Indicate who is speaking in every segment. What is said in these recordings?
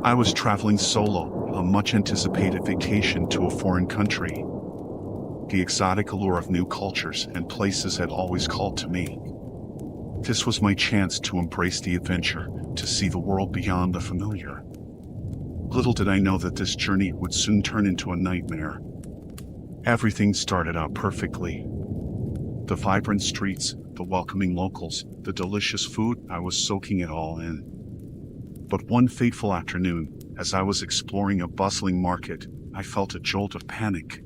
Speaker 1: I was traveling solo, a much-anticipated vacation to a foreign country. The exotic allure of new cultures and places had always called to me. This was my chance to embrace the adventure, to see the world beyond the familiar. Little did I know that this journey would soon turn into a nightmare. Everything started out perfectly. The vibrant streets, the welcoming locals, the delicious food, I was soaking it all in. But one fateful afternoon, as I was exploring a bustling market, I felt a jolt of panic.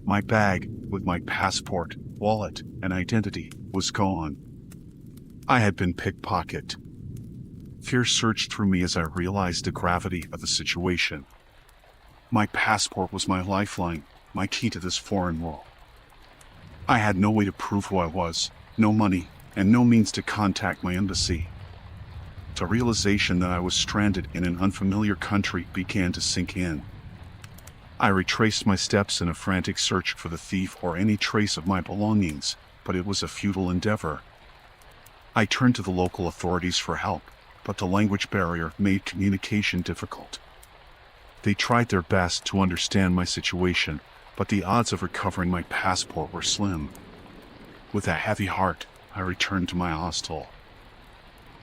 Speaker 1: My bag, with my passport, wallet, and identity, was gone. I had been pickpocketed. Fear surged through me as I realized the gravity of the situation. My passport was my lifeline, my key to this foreign world. I had no way to prove who I was, no money, and no means to contact my embassy. The realization that I was stranded in an unfamiliar country began to sink in. I retraced my steps in a frantic search for the thief or any trace of my belongings, but it was a futile endeavor. I turned to the local authorities for help, but the language barrier made communication difficult. They tried their best to understand my situation, but the odds of recovering my passport were slim. With a heavy heart, I returned to my hostel.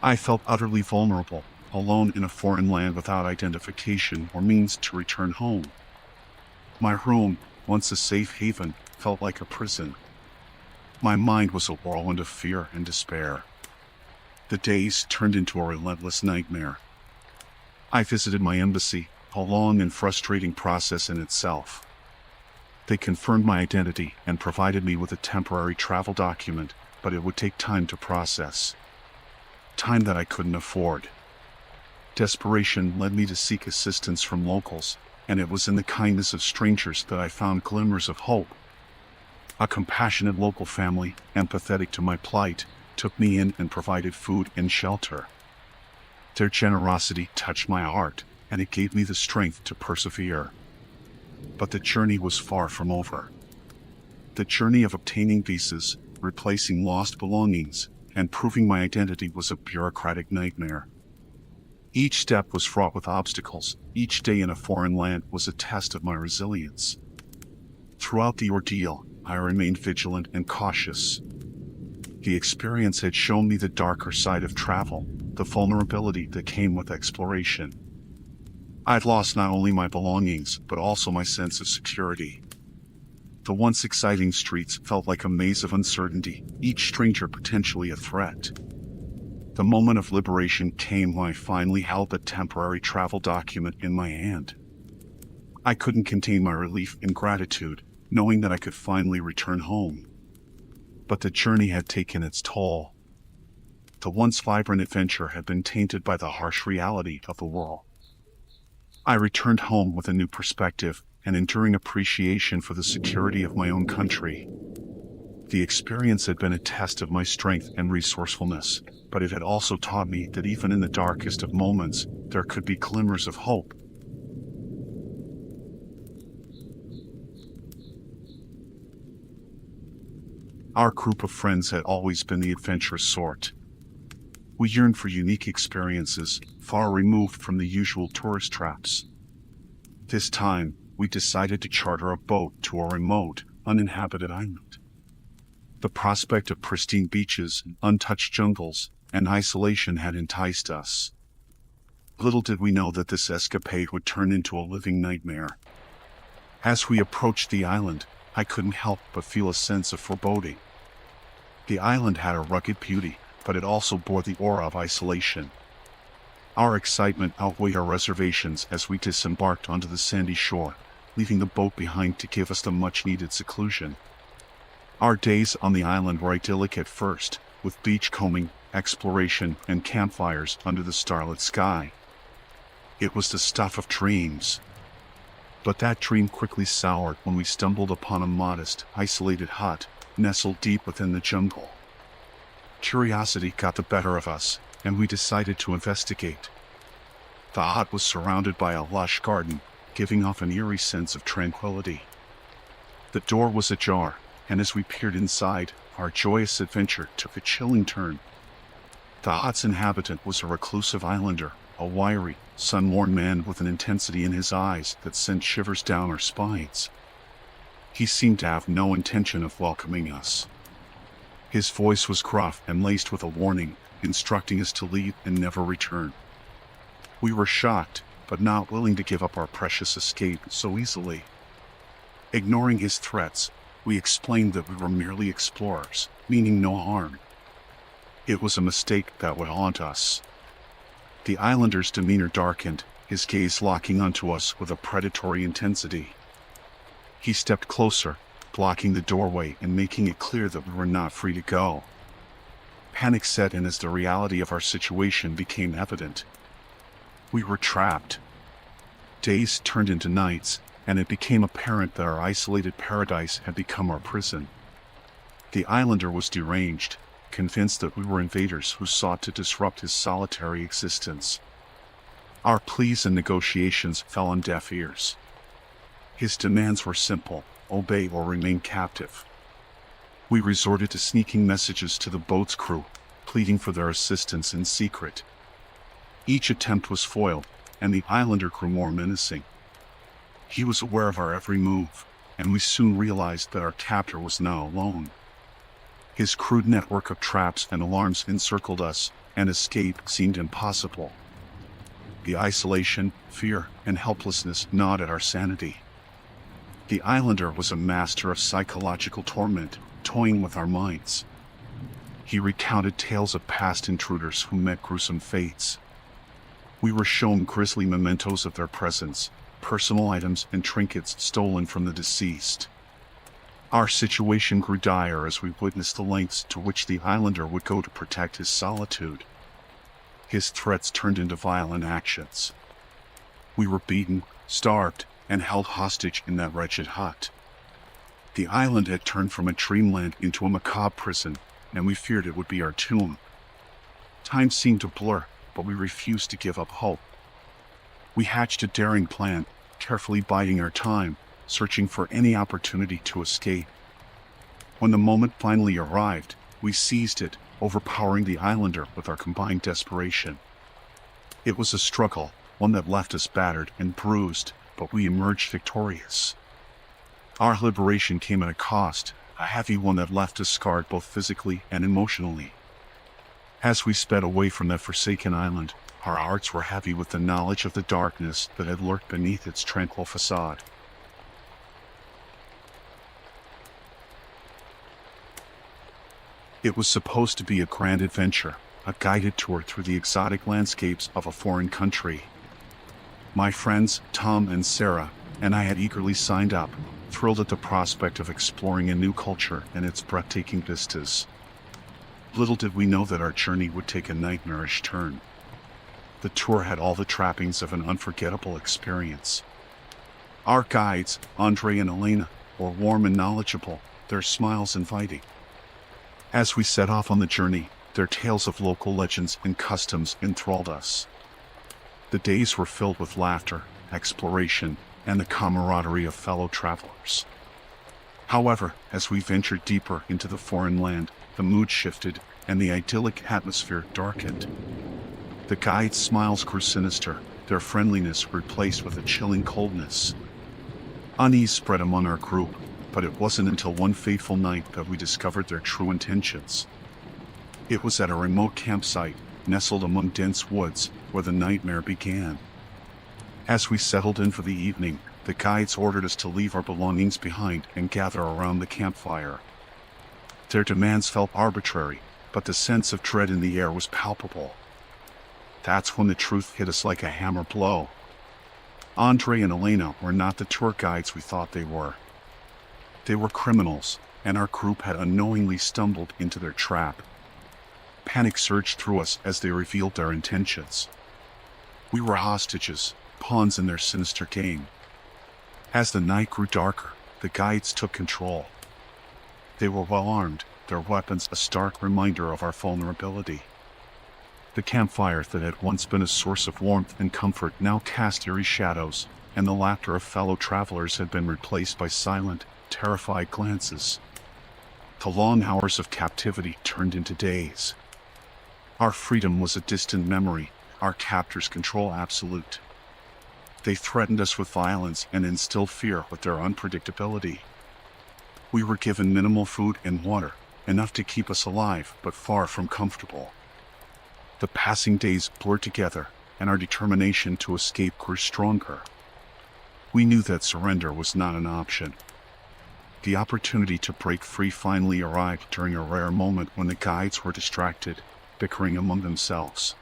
Speaker 1: I felt utterly vulnerable, alone in a foreign land without identification or means to return home. My room, once a safe haven, felt like a prison. My mind was a whirlwind of fear and despair. The days turned into a relentless nightmare. I visited my embassy, a long and frustrating process in itself. They confirmed my identity and provided me with a temporary travel document, but it would take time to process. Time that I couldn't afford. Desperation led me to seek assistance from locals, and it was in the kindness of strangers that I found glimmers of hope. A compassionate local family, empathetic to my plight, took me in and provided food and shelter. Their generosity touched my heart, and it gave me the strength to persevere. But the journey was far from over. The journey of obtaining visas, replacing lost belongings, and proving my identity was a bureaucratic nightmare. Each step was fraught with obstacles. Each day in a foreign land was a test of my resilience. Throughout the ordeal, I remained vigilant and cautious. The experience had shown me the darker side of travel, the vulnerability that came with exploration. I'd lost not only my belongings, but also my sense of security. The once exciting streets felt like a maze of uncertainty, each stranger potentially a threat. The moment of liberation came when I finally held a temporary travel document in my hand. I couldn't contain my relief and gratitude, knowing that I could finally return home. But the journey had taken its toll. The once vibrant adventure had been tainted by the harsh reality of the world. I returned home with a new perspective, an enduring appreciation for the security of my own country. The experience had been a test of my strength and resourcefulness, but it had also taught me that even in the darkest of moments, there could be glimmers of hope. Our group of friends had always been the adventurous sort. We yearned for unique experiences, far removed from the usual tourist traps. This time, we decided to charter a boat to a remote, uninhabited island. The prospect of pristine beaches, untouched jungles, and isolation had enticed us. Little did we know that this escapade would turn into a living nightmare. As we approached the island, I couldn't help but feel a sense of foreboding. The island had a rugged beauty, but it also bore the aura of isolation. Our excitement outweighed our reservations as we disembarked onto the sandy shore, leaving the boat behind to give us the much-needed seclusion. Our days on the island were idyllic at first, with beachcombing, exploration, and campfires under the starlit sky. It was the stuff of dreams. But that dream quickly soured when we stumbled upon a modest, isolated hut, nestled deep within the jungle. Curiosity got the better of us, and we decided to investigate. The hut was surrounded by a lush garden, giving off an eerie sense of tranquility. The door was ajar, and as we peered inside, our joyous adventure took a chilling turn. The hut's inhabitant was a reclusive islander, a wiry, sun-worn man with an intensity in his eyes that sent shivers down our spines. He seemed to have no intention of welcoming us. His voice was gruff and laced with a warning, instructing us to leave and never return. We were shocked, but not willing to give up our precious escape so easily. Ignoring his threats, we explained that we were merely explorers, meaning no harm. It was a mistake that would haunt us. The islander's demeanor darkened, his gaze locking onto us with a predatory intensity. He stepped closer, blocking the doorway and making it clear that we were not free to go. Panic set in as the reality of our situation became evident. We were trapped. Days turned into nights, and it became apparent that our isolated paradise had become our prison. The islander was deranged, convinced that we were invaders who sought to disrupt his solitary existence. Our pleas and negotiations fell on deaf ears. His demands were simple: obey or remain captive. We resorted to sneaking messages to the boat's crew, pleading for their assistance in secret. Each attempt was foiled, and the islander grew more menacing. He was aware of our every move, and we soon realized that our captor was now alone. His crude network of traps and alarms encircled us, and escape seemed impossible. The isolation, fear, and helplessness gnawed at our sanity. The islander was a master of psychological torment, toying with our minds. He recounted tales of past intruders who met gruesome fates. We were shown grisly mementos of their presence, personal items and trinkets stolen from the deceased. Our situation grew dire as we witnessed the lengths to which the islander would go to protect his solitude. His threats turned into violent actions. We were beaten, starved, and held hostage in that wretched hut. The island had turned from a dreamland into a macabre prison, and we feared it would be our tomb. Time seemed to blur, but we refused to give up hope. We hatched a daring plan, carefully biding our time, searching for any opportunity to escape. When the moment finally arrived, we seized it, overpowering the islander with our combined desperation. It was a struggle, one that left us battered and bruised, but we emerged victorious. Our liberation came at a cost, a heavy one that left us scarred both physically and emotionally. As we sped away from that forsaken island, our hearts were heavy with the knowledge of the darkness that had lurked beneath its tranquil facade. It was supposed to be a grand adventure, a guided tour through the exotic landscapes of a foreign country. My friends, Tom and Sarah, and I had eagerly signed up, thrilled at the prospect of exploring a new culture and its breathtaking vistas. Little did we know that our journey would take a nightmarish turn. The tour had all the trappings of an unforgettable experience. Our guides, Andre and Elena, were warm and knowledgeable, their smiles inviting. As we set off on the journey, their tales of local legends and customs enthralled us. The days were filled with laughter, exploration, and the camaraderie of fellow travelers. However, as we ventured deeper into the foreign land, the mood shifted and the idyllic atmosphere darkened. The guides' smiles grew sinister, their friendliness replaced with a chilling coldness. Unease spread among our group, but it wasn't until one fateful night that we discovered their true intentions. It was at a remote campsite, nestled among dense woods, where the nightmare began. As we settled in for the evening, the guides ordered us to leave our belongings behind and gather around the campfire. Their demands felt arbitrary, but the sense of dread in the air was palpable. That's when the truth hit us like a hammer blow. Andre and Elena were not the tour guides we thought they were. They were criminals, and our group had unknowingly stumbled into their trap. Panic surged through us as they revealed their intentions. We were hostages, pawns in their sinister game. As the night grew darker, the guides took control. They were well armed, their weapons a stark reminder of our vulnerability. The campfire that had once been a source of warmth and comfort now cast eerie shadows, and the laughter of fellow travelers had been replaced by silent, terrified glances. The long hours of captivity turned into days. Our freedom was a distant memory, our captors control absolute. They threatened us with violence and instilled fear with their unpredictability. We were given minimal food and water, enough to keep us alive, but far from comfortable. The passing days blurred together, and our determination to escape grew stronger. We knew that surrender was not an option. The opportunity to break free finally arrived during a rare moment when the guides were distracted, bickering among themselves.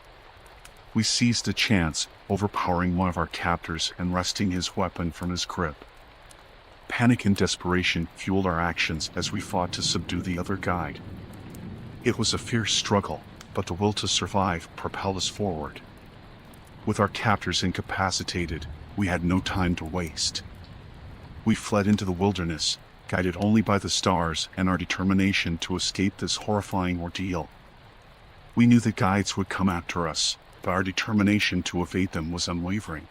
Speaker 1: We seized the chance, overpowering one of our captors and wresting his weapon from his grip. Panic and desperation fueled our actions as we fought to subdue the other guide. It was a fierce struggle, but the will to survive propelled us forward. With our captors incapacitated, we had no time to waste. We fled into the wilderness, guided only by the stars and our determination to escape this horrifying ordeal. We knew the guides would come after us, but our determination to evade them was unwavering.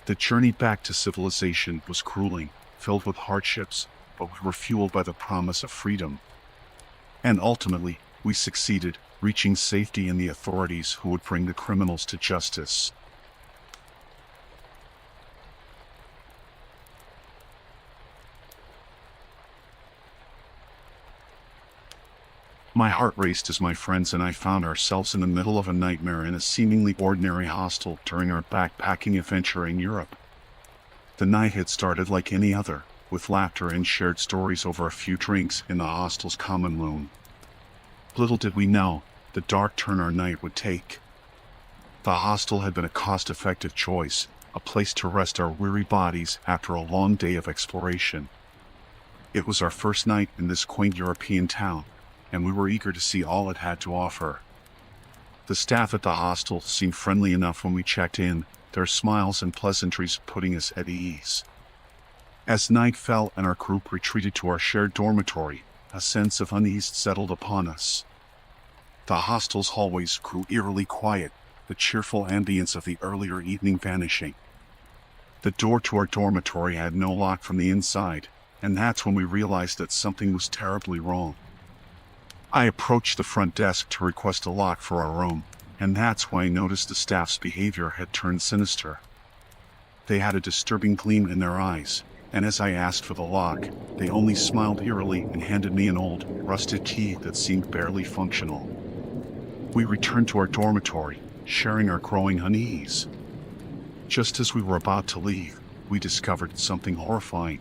Speaker 1: The journey back to civilization was grueling, filled with hardships, but we were fueled by the promise of freedom. And ultimately, we succeeded, reaching safety in the authorities who would bring the criminals to justice. My heart raced as my friends and I found ourselves in the middle of a nightmare in a seemingly ordinary hostel during our backpacking adventure in Europe. The night had started like any other, with laughter and shared stories over a few drinks in the hostel's common room. Little did we know the dark turn our night would take. The hostel had been a cost-effective choice, a place to rest our weary bodies after a long day of exploration. It was our first night in this quaint European town, and we were eager to see all it had to offer. The staff at the hostel seemed friendly enough when we checked in, their smiles and pleasantries putting us at ease. As night fell and our group retreated to our shared dormitory, a sense of unease settled upon us. The hostel's hallways grew eerily quiet, the cheerful ambience of the earlier evening vanishing. The door to our dormitory had no lock from the inside, and that's when we realized that something was terribly wrong. I approached the front desk to request a lock for our room, and that's when I noticed the staff's behavior had turned sinister. They had a disturbing gleam in their eyes, and as I asked for the lock, they only smiled eerily and handed me an old, rusted key that seemed barely functional. We returned to our dormitory, sharing our growing unease. Just as we were about to leave, we discovered something horrifying.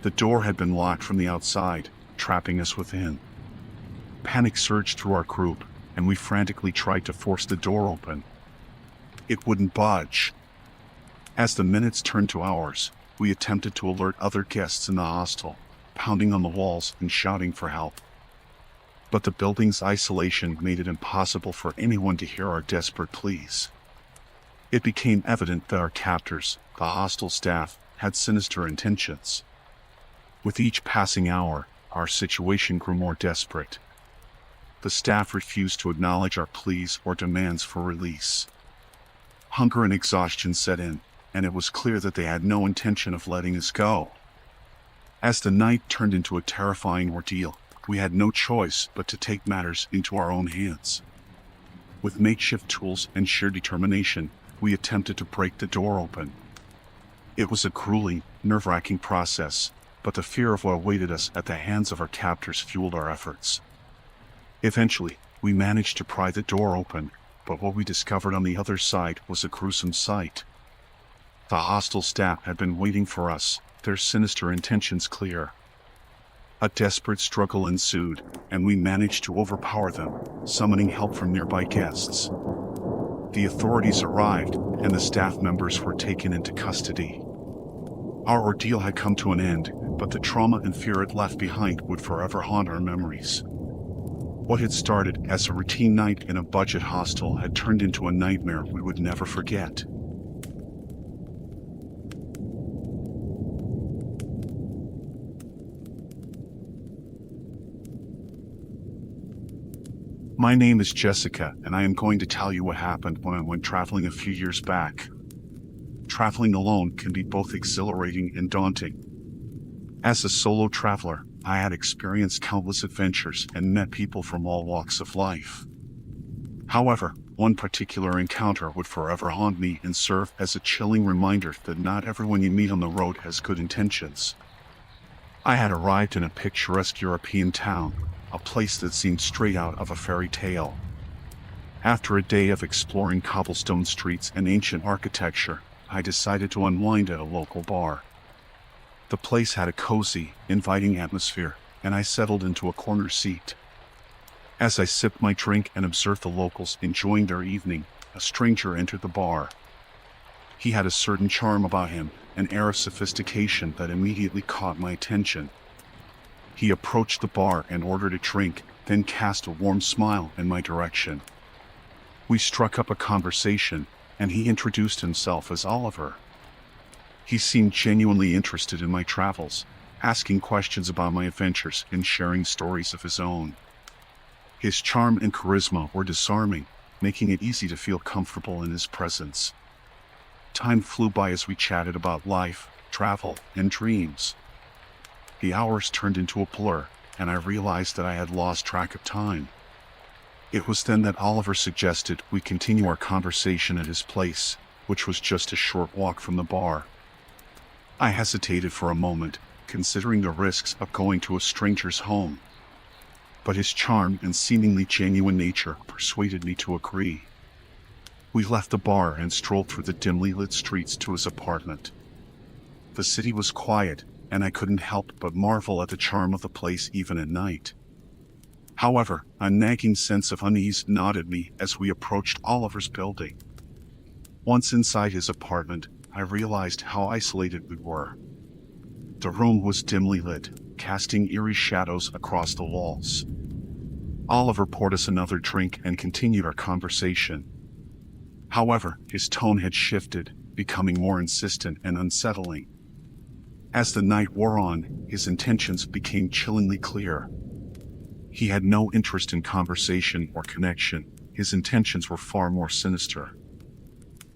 Speaker 1: The door had been locked from the outside, trapping us within. Panic surged through our group, and we frantically tried to force the door open. It wouldn't budge. As the minutes turned to hours, we attempted to alert other guests in the hostel, pounding on the walls and shouting for help. But the building's isolation made it impossible for anyone to hear our desperate pleas. It became evident that our captors, the hostel staff, had sinister intentions. With each passing hour, our situation grew more desperate. The staff refused to acknowledge our pleas or demands for release. Hunger and exhaustion set in, and it was clear that they had no intention of letting us go. As the night turned into a terrifying ordeal, we had no choice but to take matters into our own hands. With makeshift tools and sheer determination, we attempted to break the door open. It was a grueling, nerve-wracking process, but the fear of what awaited us at the hands of our captors fueled our efforts. Eventually, we managed to pry the door open, but what we discovered on the other side was a gruesome sight. The hostel staff had been waiting for us, their sinister intentions clear. A desperate struggle ensued, and we managed to overpower them, summoning help from nearby guests. The authorities arrived, and the staff members were taken into custody. Our ordeal had come to an end, but the trauma and fear it left behind would forever haunt our memories. What had started as a routine night in a budget hostel had turned into a nightmare we would never forget. My name is Jessica, and I am going to tell you what happened when I went traveling a few years back. Traveling alone can be both exhilarating and daunting. As a solo traveler, I had experienced countless adventures and met people from all walks of life. However, One particular encounter would forever haunt me and serve as a chilling reminder that not everyone you meet on the road has good intentions. I had arrived in a picturesque European town, a place that seemed straight out of a fairy tale. After a day of exploring cobblestone streets and ancient architecture, I decided to unwind at a local bar. The place had a cozy, inviting atmosphere, and I settled into a corner seat. As I sipped my drink and observed the locals enjoying their evening, a stranger entered the bar. He had a certain charm about him, an air of sophistication that immediately caught my attention. He approached the bar and ordered a drink, then cast a warm smile in my direction. We struck up a conversation, and he introduced himself as Oliver. He seemed genuinely interested in my travels, asking questions about my adventures and sharing stories of his own. His charm and charisma were disarming, making it easy to feel comfortable in his presence. Time flew by as we chatted about life, travel, and dreams. The hours turned into a blur, and I realized that I had lost track of time. It was then that Oliver suggested we continue our conversation at his place, which was just a short walk from the bar. I hesitated for a moment, considering the risks of going to a stranger's home. But his charm and seemingly genuine nature persuaded me to agree. We left the bar and strolled through the dimly lit streets to his apartment. The city was quiet, and I couldn't help but marvel at the charm of the place even at night. However, a nagging sense of unease gnawed at me as we approached Oliver's building. Once inside his apartment, I realized how isolated we were. The room was dimly lit, casting eerie shadows across the walls. Oliver poured us another drink and continued our conversation. However, his tone had shifted, becoming more insistent and unsettling. As the night wore on, his intentions became chillingly clear. He had no interest in conversation or connection. His intentions were far more sinister.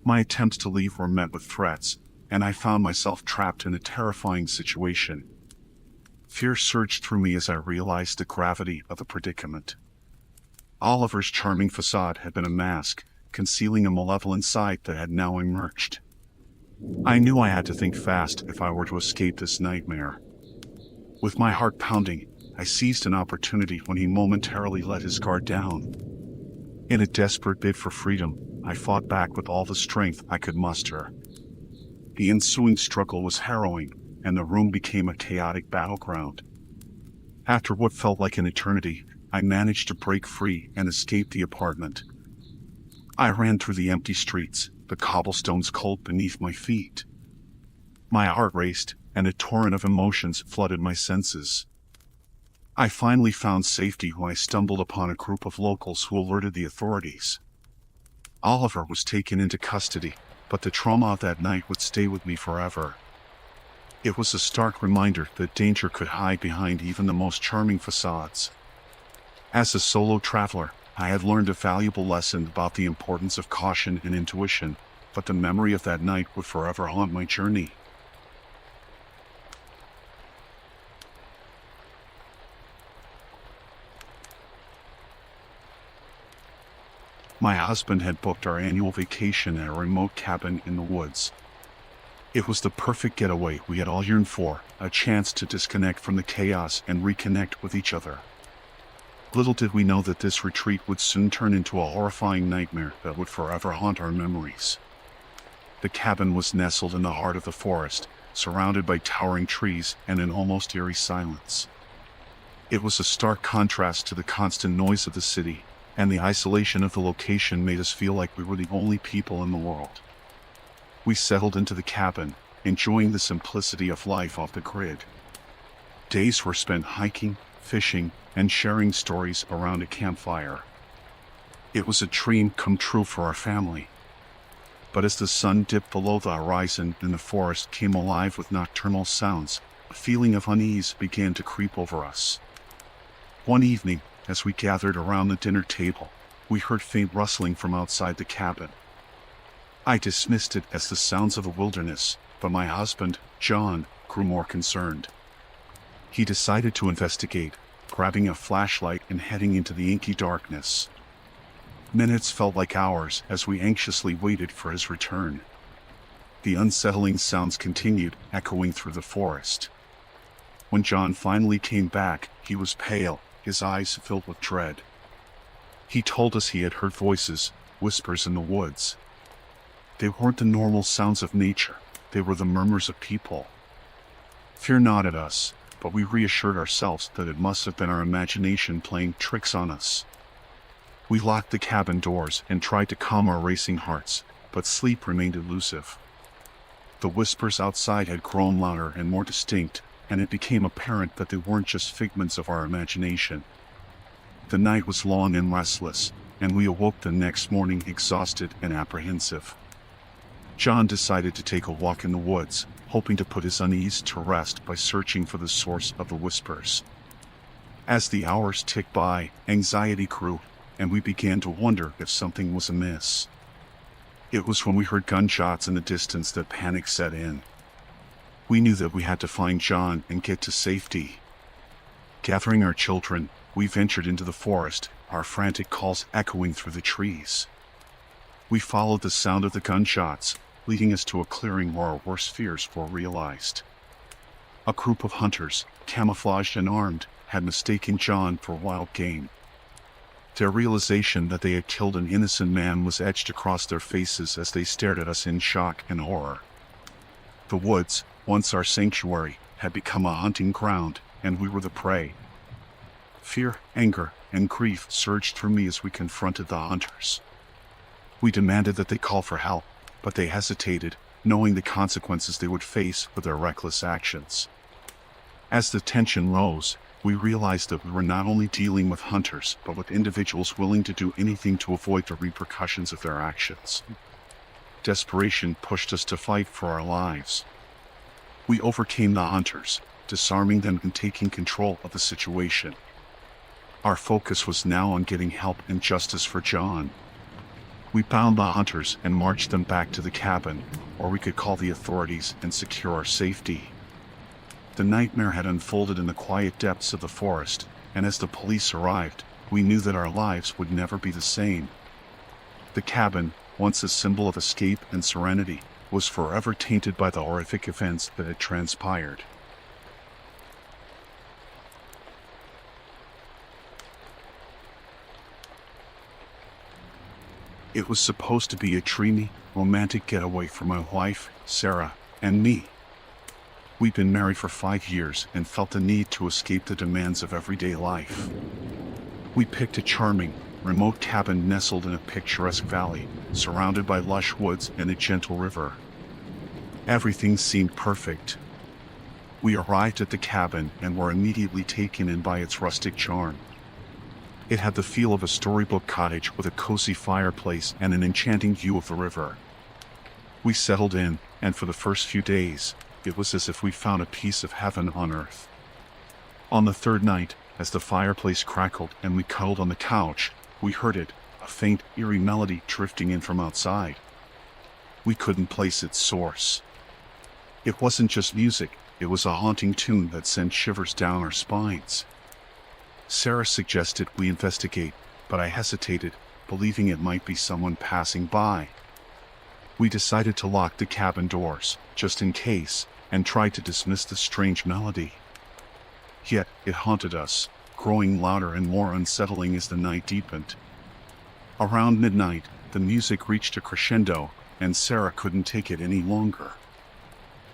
Speaker 1: My attempts to leave were met with threats, and I found myself trapped in a terrifying situation. Fear surged through me as I realized the gravity of the predicament. Oliver's charming facade had been a mask, concealing a malevolent side that had now emerged. I knew I had to think fast if I were to escape this nightmare. With my heart pounding, I seized an opportunity when he momentarily let his guard down. In a desperate bid for freedom, I fought back with all the strength I could muster. The ensuing struggle was harrowing, and the room became a chaotic battleground. After what felt like an eternity, I managed to break free and escape the apartment. I ran through the empty streets, the cobblestones cold beneath my feet. My heart raced, and a torrent of emotions flooded my senses. I finally found safety when I stumbled upon a group of locals who alerted the authorities. Oliver was taken into custody, but the trauma of that night would stay with me forever. It was a stark reminder that danger could hide behind even the most charming facades. As a solo traveler, I had learned a valuable lesson about the importance of caution and intuition, but the memory of that night would forever haunt my journey. My husband had booked our annual vacation at a remote cabin in the woods. It was the perfect getaway we had all yearned for, a chance to disconnect from the chaos and reconnect with each other. Little did we know that this retreat would soon turn into a horrifying nightmare that would forever haunt our memories. The cabin was nestled in the heart of the forest, surrounded by towering trees and an almost eerie silence. It was a stark contrast to the constant noise of the city, and the isolation of the location made us feel like we were the only people in the world. We settled into the cabin, enjoying the simplicity of life off the grid. Days were spent hiking, fishing, and sharing stories around a campfire. It was a dream come true for our family. But as the sun dipped below the horizon and the forest came alive with nocturnal sounds, a feeling of unease began to creep over us. One evening, as we gathered around the dinner table, we heard faint rustling from outside the cabin. I dismissed it as the sounds of the wilderness, but my husband, John, grew more concerned. He decided to investigate, grabbing a flashlight and heading into the inky darkness. Minutes felt like hours as we anxiously waited for his return. The unsettling sounds continued, echoing through the forest. When John finally came back, he was pale, his eyes filled with dread. He told us he had heard voices, whispers in the woods. They weren't the normal sounds of nature, they were the murmurs of people. Fear gnawed at us, but we reassured ourselves that it must have been our imagination playing tricks on us. We locked the cabin doors and tried to calm our racing hearts, but sleep remained elusive. The whispers outside had grown louder and more distinct, and it became apparent that they weren't just figments of our imagination. The night was long and restless, and we awoke the next morning exhausted and apprehensive. John decided to take a walk in the woods, hoping to put his unease to rest by searching for the source of the whispers. As the hours ticked by, anxiety grew, and we began to wonder if something was amiss. It was when we heard gunshots in the distance that panic set in. We knew that we had to find John and get to safety. Gathering our children, we ventured into the forest, our frantic calls echoing through the trees. We followed the sound of the gunshots, leading us to a clearing where our worst fears were realized. A group of hunters, camouflaged and armed, had mistaken John for wild game. Their realization that they had killed an innocent man was etched across their faces as they stared at us in shock and horror. The woods, once our sanctuary, had become a hunting ground, and we were the prey. Fear, anger, and grief surged through me as we confronted the hunters. We demanded that they call for help, but they hesitated, knowing the consequences they would face for their reckless actions. As the tension rose, we realized that we were not only dealing with hunters, but with individuals willing to do anything to avoid the repercussions of their actions. Desperation pushed us to fight for our lives. We overcame the hunters, disarming them and taking control of the situation. Our focus was now on getting help and justice for John. We bound the hunters and marched them back to the cabin, or we could call the authorities and secure our safety. The nightmare had unfolded in the quiet depths of the forest, and as the police arrived, we knew that our lives would never be the same. The cabin, once a symbol of escape and serenity, was forever tainted by the horrific events that had transpired. It was supposed to be a dreamy, romantic getaway for my wife, Sarah, and me. We'd been married for 5 years and felt the need to escape the demands of everyday life. We picked a charming, remote cabin nestled in a picturesque valley, surrounded by lush woods and a gentle river. Everything seemed perfect. We arrived at the cabin and were immediately taken in by its rustic charm. It had the feel of a storybook cottage with a cozy fireplace and an enchanting view of the river. We settled in, and for the first few days, it was as if we found a piece of heaven on earth. On the third night, as the fireplace crackled and we cuddled on the couch, we heard it, a faint, eerie melody drifting in from outside. We couldn't place its source. It wasn't just music, it was a haunting tune that sent shivers down our spines. Sarah suggested we investigate, but I hesitated, believing it might be someone passing by. We decided to lock the cabin doors, just in case, and tried to dismiss the strange melody. Yet, it haunted us, growing louder and more unsettling as the night deepened. Around midnight, the music reached a crescendo, and Sarah couldn't take it any longer.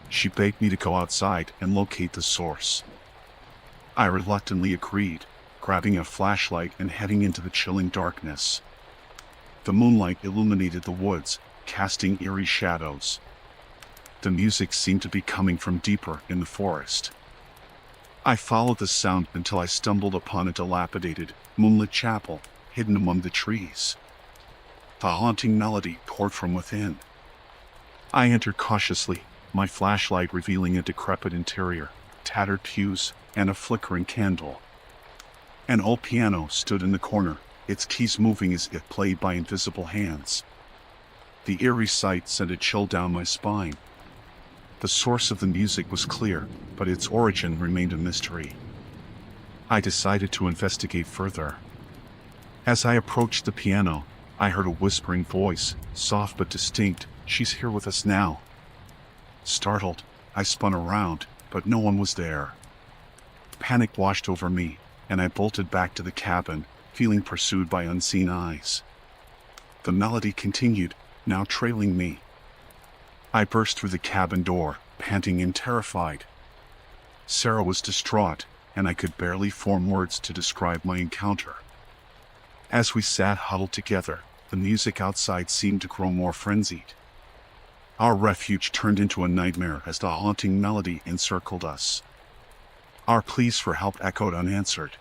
Speaker 1: She begged me to go outside and locate the source. I reluctantly agreed, grabbing a flashlight and heading into the chilling darkness. The moonlight illuminated the woods, casting eerie shadows. The music seemed to be coming from deeper in the forest. I followed the sound until I stumbled upon a dilapidated, moonlit chapel, hidden among the trees. The haunting melody poured from within. I entered cautiously, my flashlight revealing a decrepit interior, tattered pews, and a flickering candle. An old piano stood in the corner, its keys moving as if played by invisible hands. The eerie sight sent a chill down my spine. The source of the music was clear, but its origin remained a mystery. I decided to investigate further. As I approached the piano, I heard a whispering voice, soft but distinct. "She's here with us now." Startled, I spun around, but no one was there. Panic washed over me, and I bolted back to the cabin, feeling pursued by unseen eyes. The melody continued, now trailing me. I burst through the cabin door, panting and terrified. Sarah was distraught, and I could barely form words to describe my encounter. As we sat huddled together, the music outside seemed to grow more frenzied. Our refuge turned into a nightmare as the haunting melody encircled us. Our pleas for help echoed unanswered.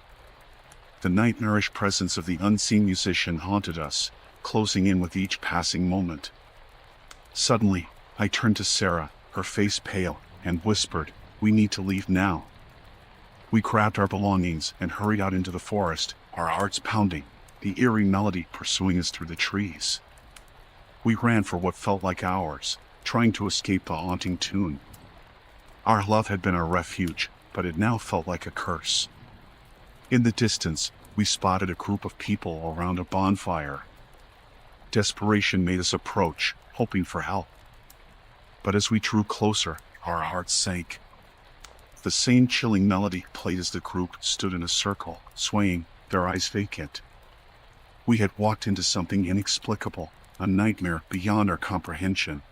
Speaker 1: The nightmarish presence of the unseen musician haunted us, closing in with each passing moment. Suddenly, I turned to Sarah, her face pale, and whispered, "We need to leave now." We grabbed our belongings and hurried out into the forest, our hearts pounding, the eerie melody pursuing us through the trees. We ran for what felt like hours, trying to escape the haunting tune. Our love had been our refuge, but it now felt like a curse. In the distance, we spotted a group of people around a bonfire. Desperation made us approach, hoping for help. But as we drew closer, our hearts sank. The same chilling melody played as the group stood in a circle, swaying, their eyes vacant. We had walked into something inexplicable, a nightmare beyond our comprehension.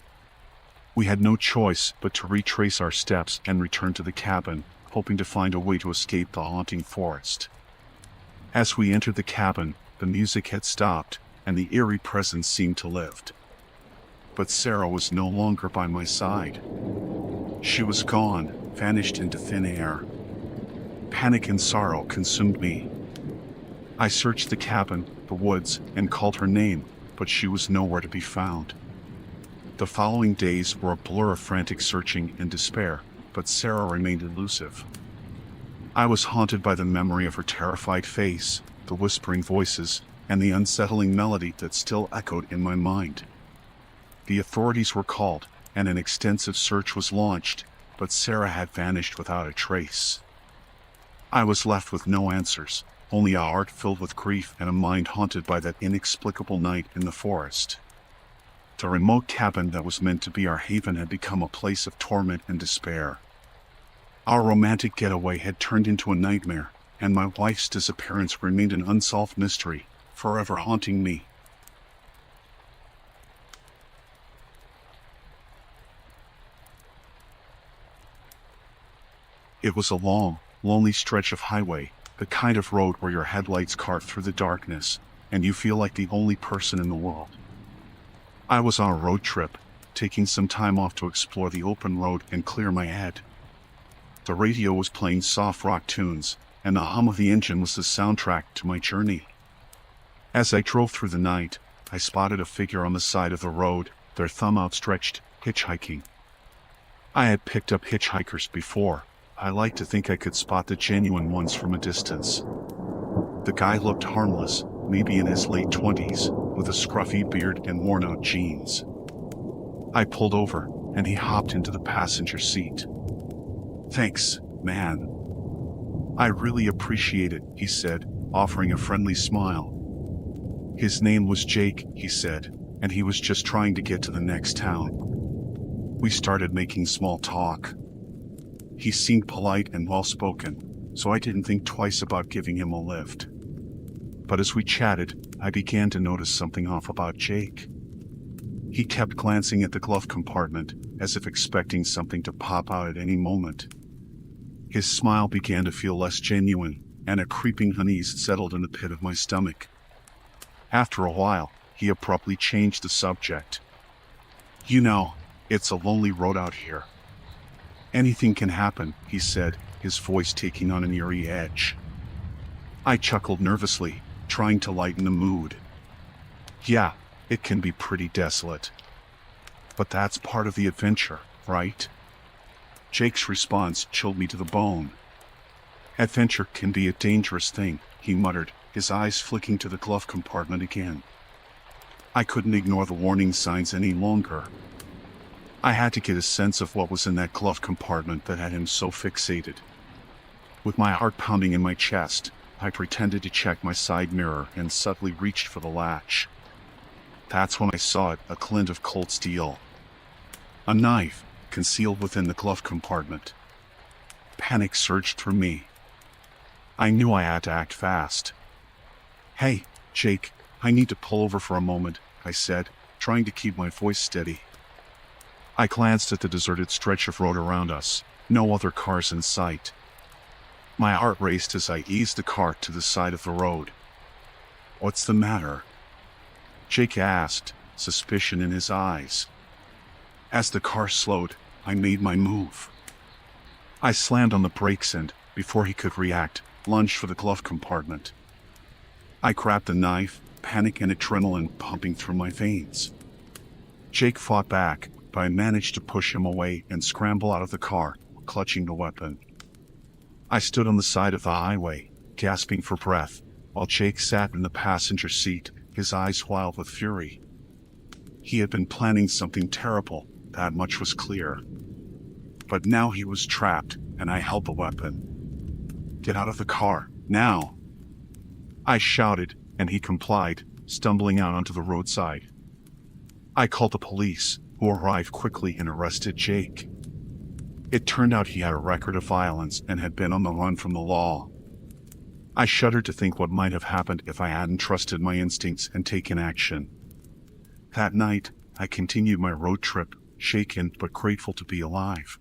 Speaker 1: We had no choice but to retrace our steps and return to the cabin, hoping to find a way to escape the haunting forest. As we entered the cabin, the music had stopped, and the eerie presence seemed to lift. But Sarah was no longer by my side. She was gone, vanished into thin air. Panic and sorrow consumed me. I searched the cabin, the woods, and called her name, but she was nowhere to be found. The following days were a blur of frantic searching and despair, but Sarah remained elusive. I was haunted by the memory of her terrified face, the whispering voices, and the unsettling melody that still echoed in my mind. The authorities were called, and an extensive search was launched, but Sarah had vanished without a trace. I was left with no answers, only a heart filled with grief and a mind haunted by that inexplicable night in the forest. The remote cabin that was meant to be our haven had become a place of torment and despair. Our romantic getaway had turned into a nightmare, and my wife's disappearance remained an unsolved mystery, forever haunting me. It was a long, lonely stretch of highway, the kind of road where your headlights carve through the darkness, and you feel like the only person in the world. I was on a road trip, taking some time off to explore the open road and clear my head. The radio was playing soft rock tunes, and the hum of the engine was the soundtrack to my journey. As I drove through the night, I spotted a figure on the side of the road, their thumb outstretched, hitchhiking. I had picked up hitchhikers before. I like to think I could spot the genuine ones from a distance. The guy looked harmless, maybe in his late 20s, with a scruffy beard and worn-out jeans. I pulled over, and he hopped into the passenger seat. "Thanks, man. I really appreciate it," he said, offering a friendly smile. His name was Jake, he said, and he was just trying to get to the next town. We started making small talk. He seemed polite and well-spoken, so I didn't think twice about giving him a lift. But as we chatted, I began to notice something off about Jake. He kept glancing at the glove compartment, as if expecting something to pop out at any moment. His smile began to feel less genuine, and a creeping unease settled in the pit of my stomach. After a while, he abruptly changed the subject. "You know, it's a lonely road out here. Anything can happen," he said, his voice taking on an eerie edge. I chuckled nervously, trying to lighten the mood. "Yeah, it can be pretty desolate. But that's part of the adventure, right?" Jake's response chilled me to the bone. "Adventure can be a dangerous thing," he muttered, his eyes flicking to the glove compartment again. I couldn't ignore the warning signs any longer. I had to get a sense of what was in that glove compartment that had him so fixated. With my heart pounding in my chest, I pretended to check my side mirror and subtly reached for the latch. That's when I saw it, a glint of cold steel. A knife, concealed within the glove compartment. Panic surged through me. I knew I had to act fast. "Hey, Jake, I need to pull over for a moment," I said, trying to keep my voice steady. I glanced at the deserted stretch of road around us, no other cars in sight. My heart raced as I eased the car to the side of the road. "What's the matter?" Jake asked, suspicion in his eyes. As the car slowed, I made my move. I slammed on the brakes and, before he could react, lunged for the glove compartment. I grabbed the knife, panic and adrenaline pumping through my veins. Jake fought back, but I managed to push him away and scramble out of the car, clutching the weapon. I stood on the side of the highway, gasping for breath, while Jake sat in the passenger seat, his eyes wild with fury. He had been planning something terrible, that much was clear. But now he was trapped, and I held the weapon. "Get out of the car, now!" I shouted, and he complied, stumbling out onto the roadside. I called the police, who arrived quickly and arrested Jake. It turned out he had a record of violence and had been on the run from the law. I shuddered to think what might have happened if I hadn't trusted my instincts and taken action. That night, I continued my road trip, shaken but grateful to be alive.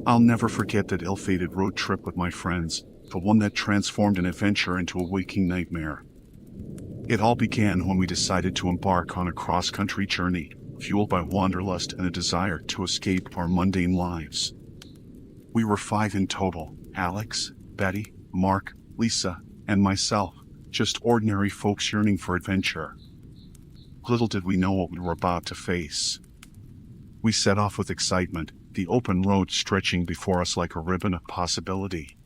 Speaker 1: I'll never forget that ill-fated road trip with my friends, the one that transformed an adventure into a waking nightmare. It all began when we decided to embark on a cross-country journey, fueled by wanderlust and a desire to escape our mundane lives. We were 5 in total: Alex, Betty, Mark, Lisa, and myself, just ordinary folks yearning for adventure. Little did we know what we were about to face. We set off with excitement, the open road stretching before us like a ribbon of possibility.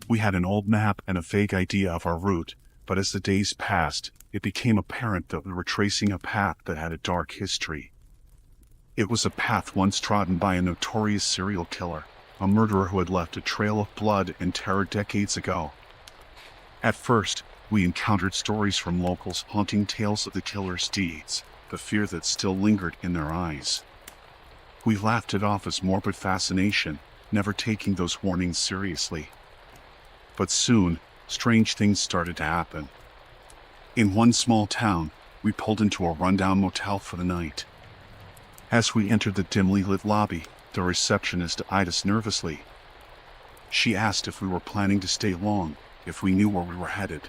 Speaker 1: We had an old map and a vague idea of our route, but as the days passed, it became apparent that we were tracing a path that had a dark history. It was a path once trodden by a notorious serial killer, a murderer who had left a trail of blood and terror decades ago. At first, we encountered stories from locals haunting tales of the killer's deeds, the fear that still lingered in their eyes. We laughed it off as morbid fascination, never taking those warnings seriously. But soon, strange things started to happen. In one small town, we pulled into a rundown motel for the night. As we entered the dimly lit lobby, the receptionist eyed us nervously. She asked if we were planning to stay long, if we knew where we were headed.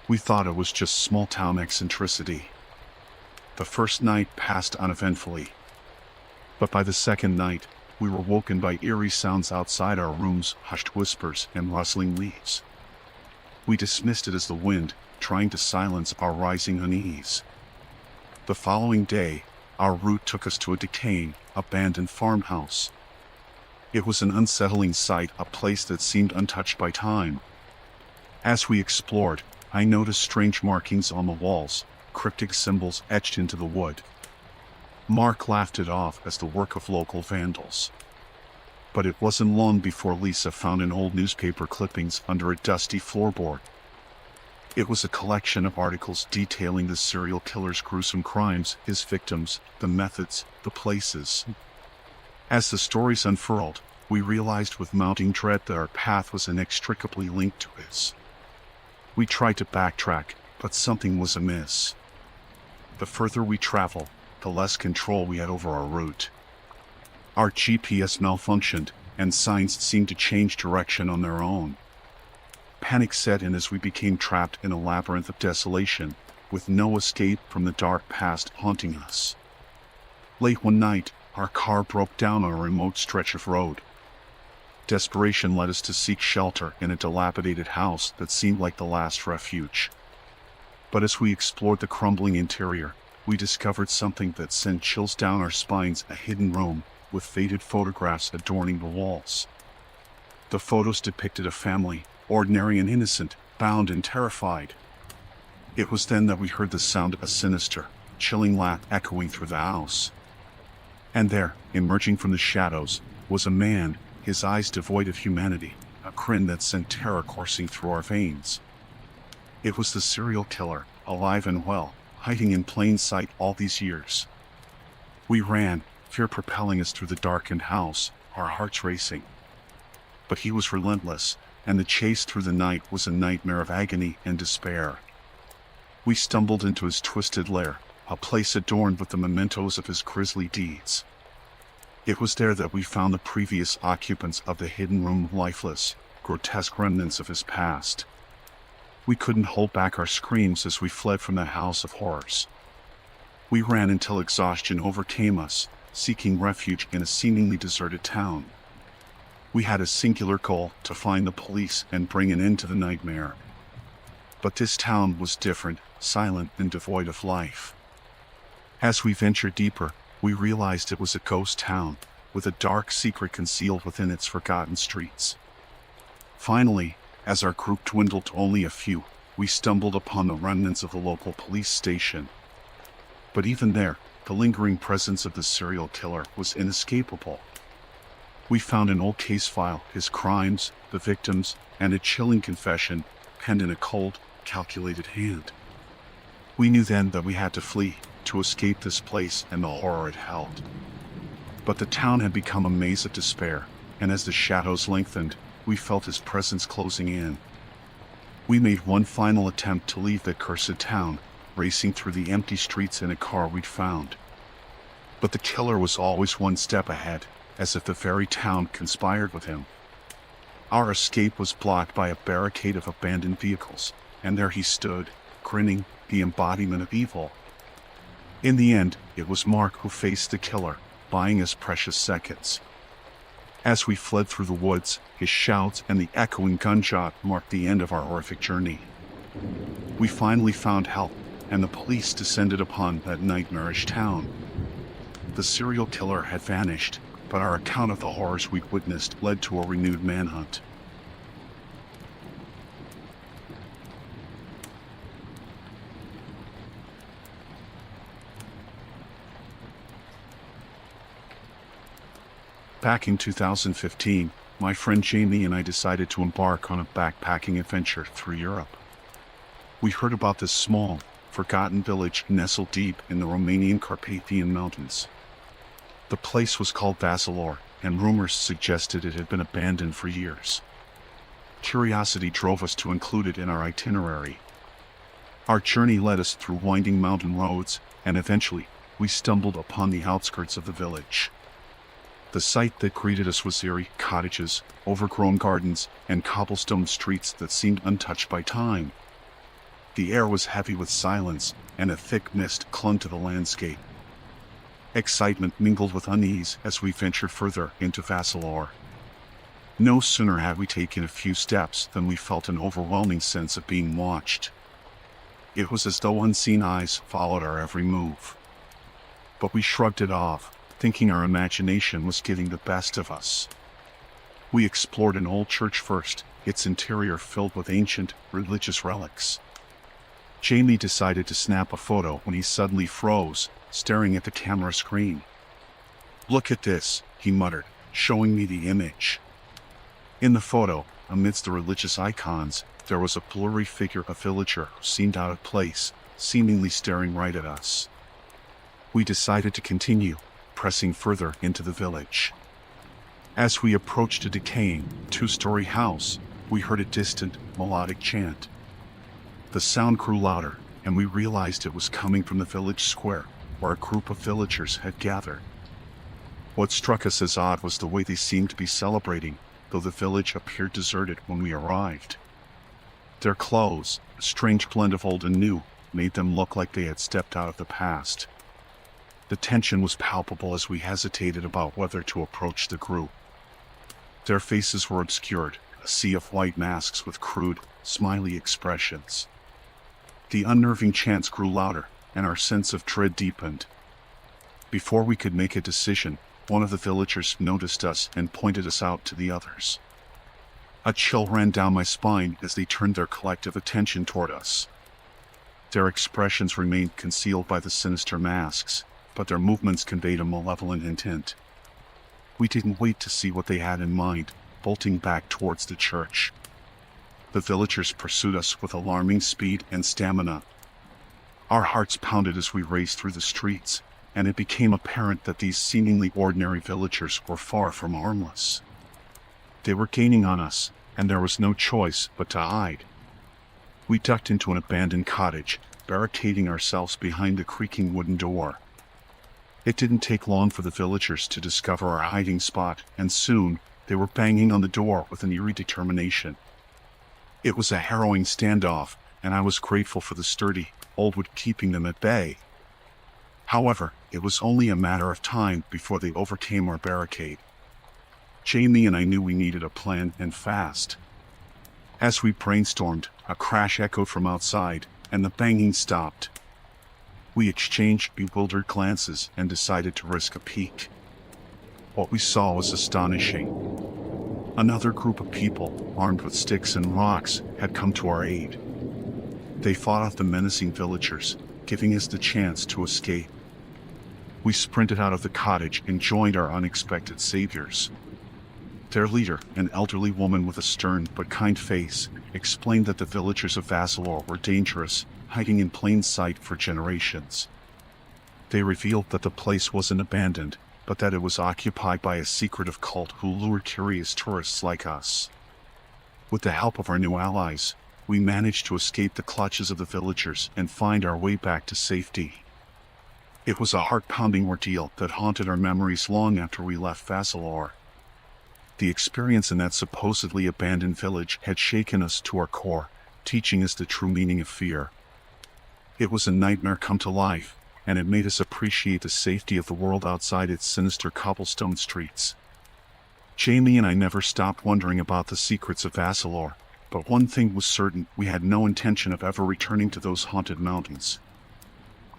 Speaker 1: We thought it was just small-town eccentricity. The first night passed uneventfully. But by the second night, we were woken by eerie sounds outside our rooms, hushed whispers and rustling leaves. We dismissed it as the wind, trying to silence our rising unease. The following day, our route took us to a decaying, abandoned farmhouse. It was an unsettling sight, a place that seemed untouched by time. As we explored, I noticed strange markings on the walls, cryptic symbols etched into the wood. Mark laughed it off as the work of local vandals. But it wasn't long before Lisa found an old newspaper clippings under a dusty floorboard. It was a collection of articles detailing the serial killer's gruesome crimes, his victims, the methods, the places. As the stories unfurled, we realized with mounting dread that our path was inextricably linked to his. We tried to backtrack, but something was amiss. The further we traveled, the less control we had over our route. Our GPS malfunctioned, and signs seemed to change direction on their own. Panic set in as we became trapped in a labyrinth of desolation, with no escape from the dark past haunting us. Late one night, our car broke down on a remote stretch of road. Desperation led us to seek shelter in a dilapidated house that seemed like the last refuge. But as we explored the crumbling interior, we discovered something that sent chills down our spines, a hidden room with faded photographs adorning the walls. The photos depicted a family, ordinary and innocent, bound and terrified. It was then that we heard the sound of a sinister, chilling laugh echoing through the house. And there, emerging from the shadows, was a man, his eyes devoid of humanity, a grin that sent terror coursing through our veins. It was the serial killer, alive and well, hiding in plain sight all these years. We ran, fear propelling us through the darkened house, our hearts racing. But he was relentless, and the chase through the night was a nightmare of agony and despair. We stumbled into his twisted lair, a place adorned with the mementos of his grisly deeds. It was there that we found the previous occupants of the hidden room lifeless, grotesque remnants of his past. We couldn't hold back our screams as we fled from the house of horrors. We ran until exhaustion overcame us, seeking refuge in a seemingly deserted town. We had a singular goal: to find the police and bring an end to the nightmare. But this town was different, silent and devoid of life. As we ventured deeper, we realized it was a ghost town, with a dark secret concealed within its forgotten streets. Finally, as our group dwindled to only a few, we stumbled upon the remnants of the local police station. But even there, the lingering presence of the serial killer was inescapable. We found an old case file, his crimes, the victims, and a chilling confession, penned in a cold, calculated hand. We knew then that we had to flee, to escape this place and the horror it held. But the town had become a maze of despair, and as the shadows lengthened, we felt his presence closing in. We made one final attempt to leave the cursed town, racing through the empty streets in a car we'd found. But the killer was always one step ahead, as if the very town conspired with him. Our escape was blocked by a barricade of abandoned vehicles, and there he stood, grinning, the embodiment of evil. In the end, it was Mark who faced the killer, buying us precious seconds. As we fled through the woods, his shouts and the echoing gunshot marked the end of our horrific journey. We finally found help, and the police descended upon that nightmarish town. The serial killer had vanished, but our account of the horrors we'd witnessed led to a renewed manhunt. Back in 2015, my friend Jamie and I decided to embark on a backpacking adventure through Europe. We heard about this small, forgotten village nestled deep in the Romanian Carpathian Mountains. The place was called Vasilor, and rumors suggested it had been abandoned for years. Curiosity drove us to include it in our itinerary. Our journey led us through winding mountain roads, and eventually, we stumbled upon the outskirts of the village. The sight that greeted us was eerie: cottages, overgrown gardens, and cobblestone streets that seemed untouched by time. The air was heavy with silence, and a thick mist clung to the landscape. Excitement mingled with unease as we ventured further into Vasilor. No sooner had we taken a few steps than we felt an overwhelming sense of being watched. It was as though unseen eyes followed our every move. But we shrugged it off, thinking our imagination was getting the best of us. We explored an old church first, its interior filled with ancient, religious relics. Jamie decided to snap a photo when he suddenly froze, staring at the camera screen. "Look at this," he muttered, showing me the image. In the photo, amidst the religious icons, there was a blurry figure, a villager who seemed out of place, seemingly staring right at us. We decided to continue, pressing further into the village. As we approached a decaying, two-story house, we heard a distant, melodic chant. The sound grew louder, and we realized it was coming from the village square, where a group of villagers had gathered. What struck us as odd was the way they seemed to be celebrating, though the village appeared deserted when we arrived. Their clothes, a strange blend of old and new, made them look like they had stepped out of the past. The tension was palpable as we hesitated about whether to approach the group. Their faces were obscured, a sea of white masks with crude, smiley expressions. The unnerving chants grew louder, and our sense of dread deepened. Before we could make a decision, one of the villagers noticed us and pointed us out to the others. A chill ran down my spine as they turned their collective attention toward us. Their expressions remained concealed by the sinister masks, but their movements conveyed a malevolent intent. We didn't wait to see what they had in mind, bolting back towards the church. The villagers pursued us with alarming speed and stamina. Our hearts pounded as we raced through the streets, and it became apparent that these seemingly ordinary villagers were far from harmless. They were gaining on us, and there was no choice but to hide. We ducked into an abandoned cottage, barricading ourselves behind the creaking wooden door. It didn't take long for the villagers to discover our hiding spot, and soon they were banging on the door with an eerie determination. It was a harrowing standoff, and I was grateful for the sturdy old wood keeping them at bay. However, it was only a matter of time before they overcame our barricade. Jamie and I knew we needed a plan, and fast. As we brainstormed, a crash echoed from outside, and the banging stopped. We exchanged bewildered glances and decided to risk a peek. What we saw was astonishing. Another group of people, armed with sticks and rocks, had come to our aid. They fought off the menacing villagers, giving us the chance to escape. We sprinted out of the cottage and joined our unexpected saviors. Their leader, an elderly woman with a stern but kind face, explained that the villagers of Vassalor were dangerous, hiding in plain sight for generations. They revealed that the place wasn't abandoned, but that it was occupied by a secretive cult who lured curious tourists like us. With the help of our new allies, we managed to escape the clutches of the villagers and find our way back to safety. It was a heart-pounding ordeal that haunted our memories long after we left Vassalor. The experience in that supposedly abandoned village had shaken us to our core, teaching us the true meaning of fear. It was a nightmare come to life, and it made us appreciate the safety of the world outside its sinister cobblestone streets. Jamie and I never stopped wondering about the secrets of Vassalor, but one thing was certain: we had no intention of ever returning to those haunted mountains.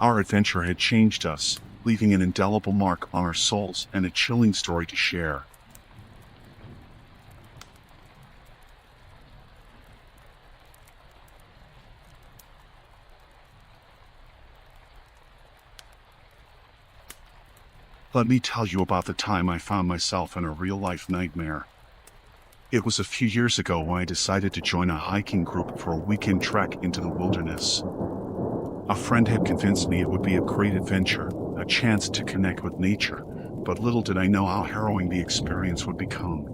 Speaker 1: Our adventure had changed us, leaving an indelible mark on our souls and a chilling story to share. Let me tell you about the time I found myself in a real-life nightmare. It was a few years ago when I decided to join a hiking group for a weekend trek into the wilderness. A friend had convinced me it would be a great adventure, a chance to connect with nature, but little did I know how harrowing the experience would become.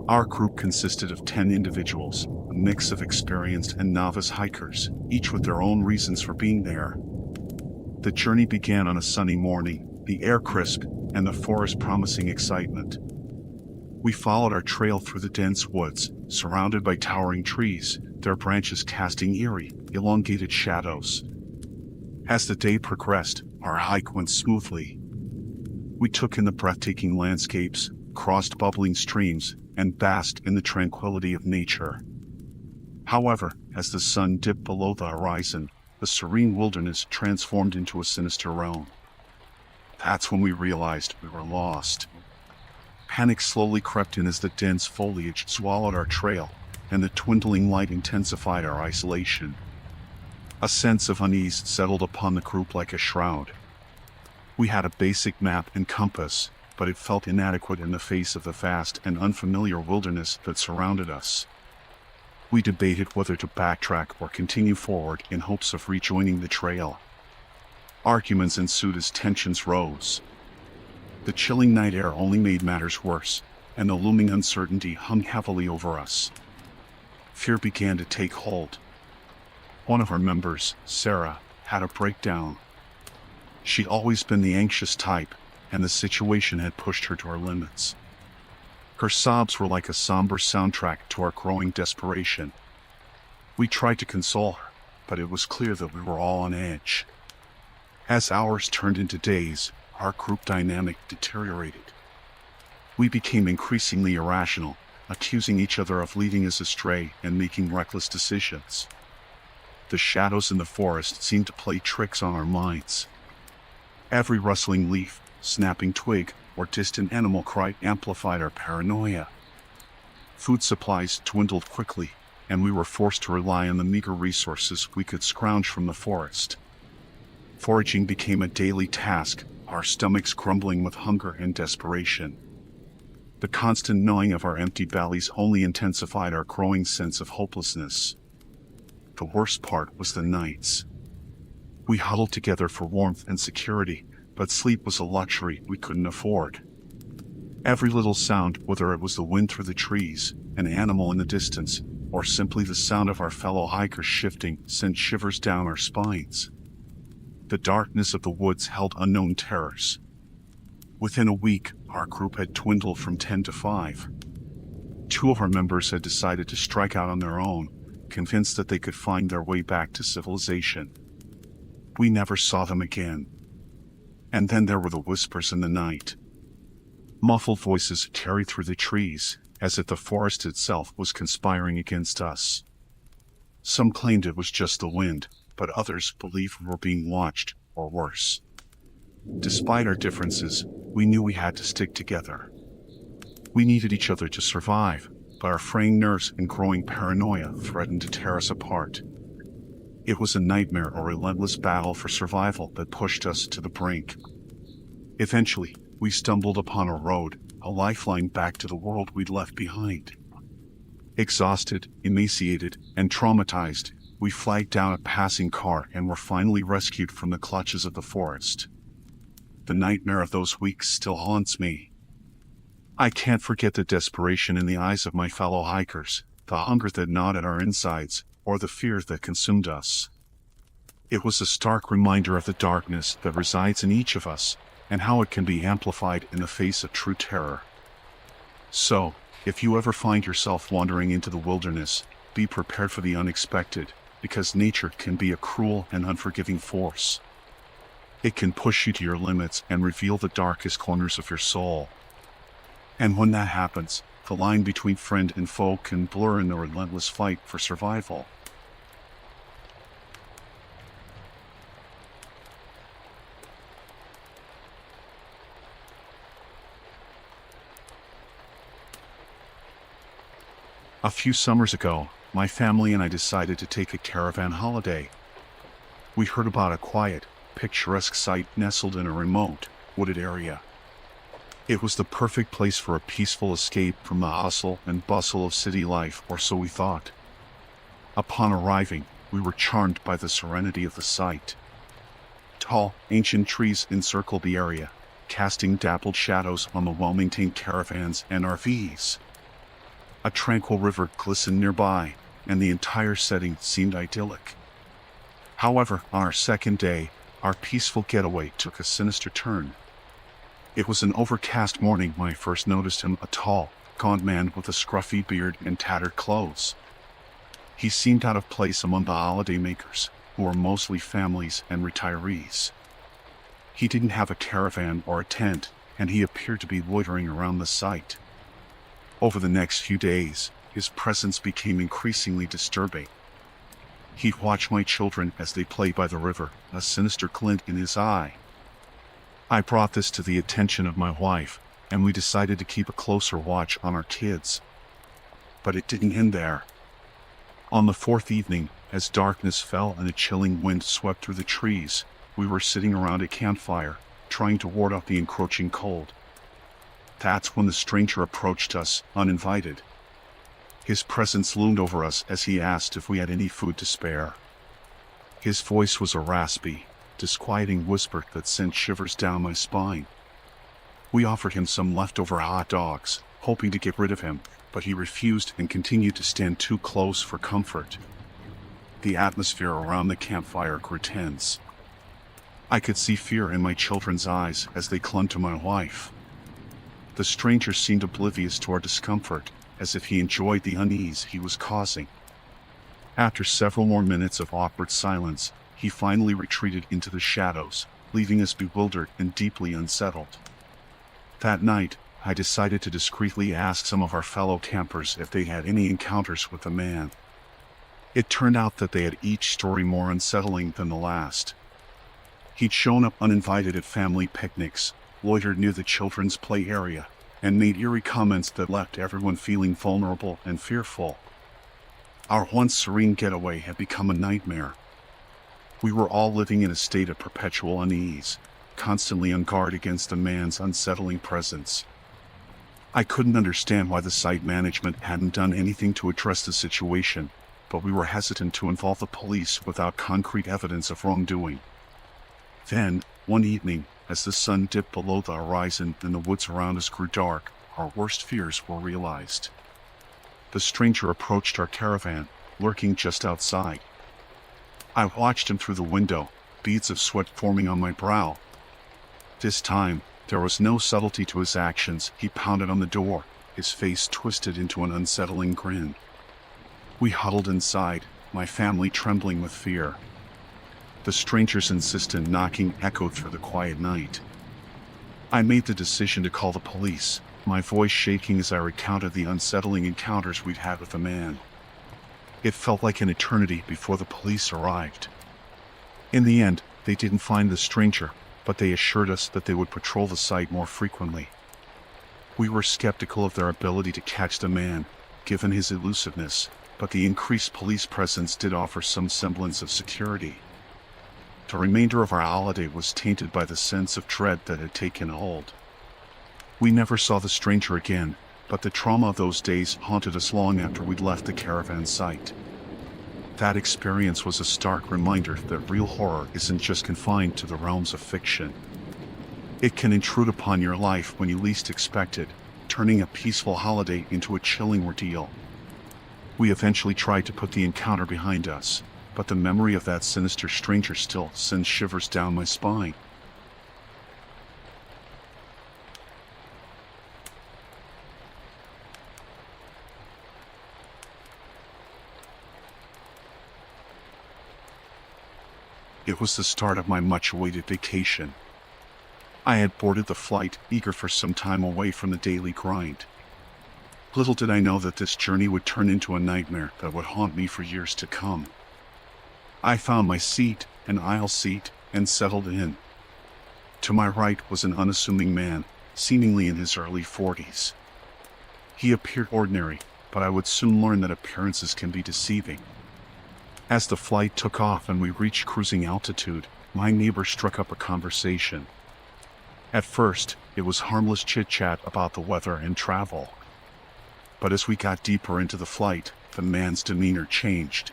Speaker 1: Our group consisted of 10 individuals, a mix of experienced and novice hikers, each with their own reasons for being there. The journey began on a sunny morning, the air crisp, and the forest promising excitement. We followed our trail through the dense woods, surrounded by towering trees, their branches casting eerie, elongated shadows. As the day progressed, our hike went smoothly. We took in the breathtaking landscapes, crossed bubbling streams, and basked in the tranquility of nature. However, as the sun dipped below the horizon, the serene wilderness transformed into a sinister realm. That's when we realized we were lost. Panic slowly crept in as the dense foliage swallowed our trail, and the dwindling light intensified our isolation. A sense of unease settled upon the group like a shroud. We had a basic map and compass, but it felt inadequate in the face of the vast and unfamiliar wilderness that surrounded us. We debated whether to backtrack or continue forward in hopes of rejoining the trail. Arguments ensued as tensions rose. The chilling night air only made matters worse, and the looming uncertainty hung heavily over us. Fear began to take hold. One of our members, Sarah, had a breakdown. She'd always been the anxious type, and the situation had pushed her to her limits. Her sobs were like a somber soundtrack to our growing desperation. We tried to console her, but it was clear that we were all on edge. As hours turned into days, our group dynamic deteriorated. We became increasingly irrational, accusing each other of leading us astray and making reckless decisions. The shadows in the forest seemed to play tricks on our minds. Every rustling leaf, snapping twig, or distant animal cry amplified our paranoia. Food supplies dwindled quickly, and we were forced to rely on the meager resources we could scrounge from the forest. Foraging became a daily task, our stomachs grumbling with hunger and desperation. The constant gnawing of our empty bellies only intensified our growing sense of hopelessness. The worst part was the nights. We huddled together for warmth and security, but sleep was a luxury we couldn't afford. Every little sound, whether it was the wind through the trees, an animal in the distance, or simply the sound of our fellow hikers shifting, sent shivers down our spines. The darkness of the woods held unknown terrors. Within a week, our group had dwindled from 10 to 5. 2 of our members had decided to strike out on their own, convinced that they could find their way back to civilization. We never saw them again. And then there were the whispers in the night. Muffled voices carried through the trees, as if the forest itself was conspiring against us. Some claimed it was just the wind, but others believed we were being watched, or worse. Despite our differences, we knew we had to stick together. We needed each other to survive, but our fraying nerves and growing paranoia threatened to tear us apart. It was a nightmare, a relentless battle for survival that pushed us to the brink. Eventually, we stumbled upon a road, a lifeline back to the world we'd left behind. Exhausted, emaciated, and traumatized, we flagged down a passing car and were finally rescued from the clutches of the forest. The nightmare of those weeks still haunts me. I can't forget the desperation in the eyes of my fellow hikers, the hunger that gnawed at our insides, or the fear that consumed us. It was a stark reminder of the darkness that resides in each of us, and how it can be amplified in the face of true terror. So, if you ever find yourself wandering into the wilderness, be prepared for the unexpected, because nature can be a cruel and unforgiving force. It can push you to your limits and reveal the darkest corners of your soul. And when that happens, the line between friend and foe can blur in the relentless fight for survival. A few summers ago, my family and I decided to take a caravan holiday. We heard about a quiet, picturesque site nestled in a remote, wooded area. It was the perfect place for a peaceful escape from the hustle and bustle of city life, or so we thought. Upon arriving, we were charmed by the serenity of the site. Tall, ancient trees encircled the area, casting dappled shadows on the well-maintained caravans and RVs. A tranquil river glistened nearby, and the entire setting seemed idyllic. However, on our second day, our peaceful getaway took a sinister turn. It was an overcast morning when I first noticed him, a tall, gaunt man with a scruffy beard and tattered clothes. He seemed out of place among the holidaymakers, who were mostly families and retirees. He didn't have a caravan or a tent, and he appeared to be loitering around the site. Over the next few days, his presence became increasingly disturbing. He'd watch my children as they played by the river, a sinister glint in his eye. I brought this to the attention of my wife, and we decided to keep a closer watch on our kids. But it didn't end there. On the 4th evening, as darkness fell and a chilling wind swept through the trees, we were sitting around a campfire, trying to ward off the encroaching cold. That's when the stranger approached us, uninvited. His presence loomed over us as he asked if we had any food to spare. His voice was a raspy, disquieting whisper that sent shivers down my spine. We offered him some leftover hot dogs, hoping to get rid of him, but he refused and continued to stand too close for comfort. The atmosphere around the campfire grew tense. I could see fear in my children's eyes as they clung to my wife. The stranger seemed oblivious to our discomfort, as if he enjoyed the unease he was causing. After several more minutes of awkward silence, he finally retreated into the shadows, leaving us bewildered and deeply unsettled. That night, I decided to discreetly ask some of our fellow campers if they had any encounters with the man. It turned out that they had each story more unsettling than the last. He'd shown up uninvited at family picnics, loitered near the children's play area, and made eerie comments that left everyone feeling vulnerable and fearful. Our once serene getaway had become a nightmare. We were all living in a state of perpetual unease, constantly on guard against the man's unsettling presence. I couldn't understand why the site management hadn't done anything to address the situation, but we were hesitant to involve the police without concrete evidence of wrongdoing. Then, one evening, as the sun dipped below the horizon and the woods around us grew dark, our worst fears were realized. The stranger approached our caravan, lurking just outside. I watched him through the window, beads of sweat forming on my brow. This time, there was no subtlety to his actions. He pounded on the door, his face twisted into an unsettling grin. We huddled inside, my family trembling with fear. The stranger's insistent knocking echoed through the quiet night. I made the decision to call the police, my voice shaking as I recounted the unsettling encounters we'd had with the man. It felt like an eternity before the police arrived. In the end, they didn't find the stranger, but they assured us that they would patrol the site more frequently. We were skeptical of their ability to catch the man, given his elusiveness, but the increased police presence did offer some semblance of security. The remainder of our holiday was tainted by the sense of dread that had taken hold. We never saw the stranger again, but the trauma of those days haunted us long after we'd left the caravan site. That experience was a stark reminder that real horror isn't just confined to the realms of fiction. It can intrude upon your life when you least expect it, turning a peaceful holiday into a chilling ordeal. We eventually tried to put the encounter behind us, but the memory of that sinister stranger still sends shivers down my spine. It was the start of my much-awaited vacation. I had boarded the flight, eager for some time away from the daily grind. Little did I know that this journey would turn into a nightmare that would haunt me for years to come. I found my seat, an aisle seat, and settled in. To my right was an unassuming man, seemingly in his early 40s. He appeared ordinary, but I would soon learn that appearances can be deceiving. As the flight took off and we reached cruising altitude, my neighbor struck up a conversation. At first, it was harmless chit-chat about the weather and travel. But as we got deeper into the flight, the man's demeanor changed.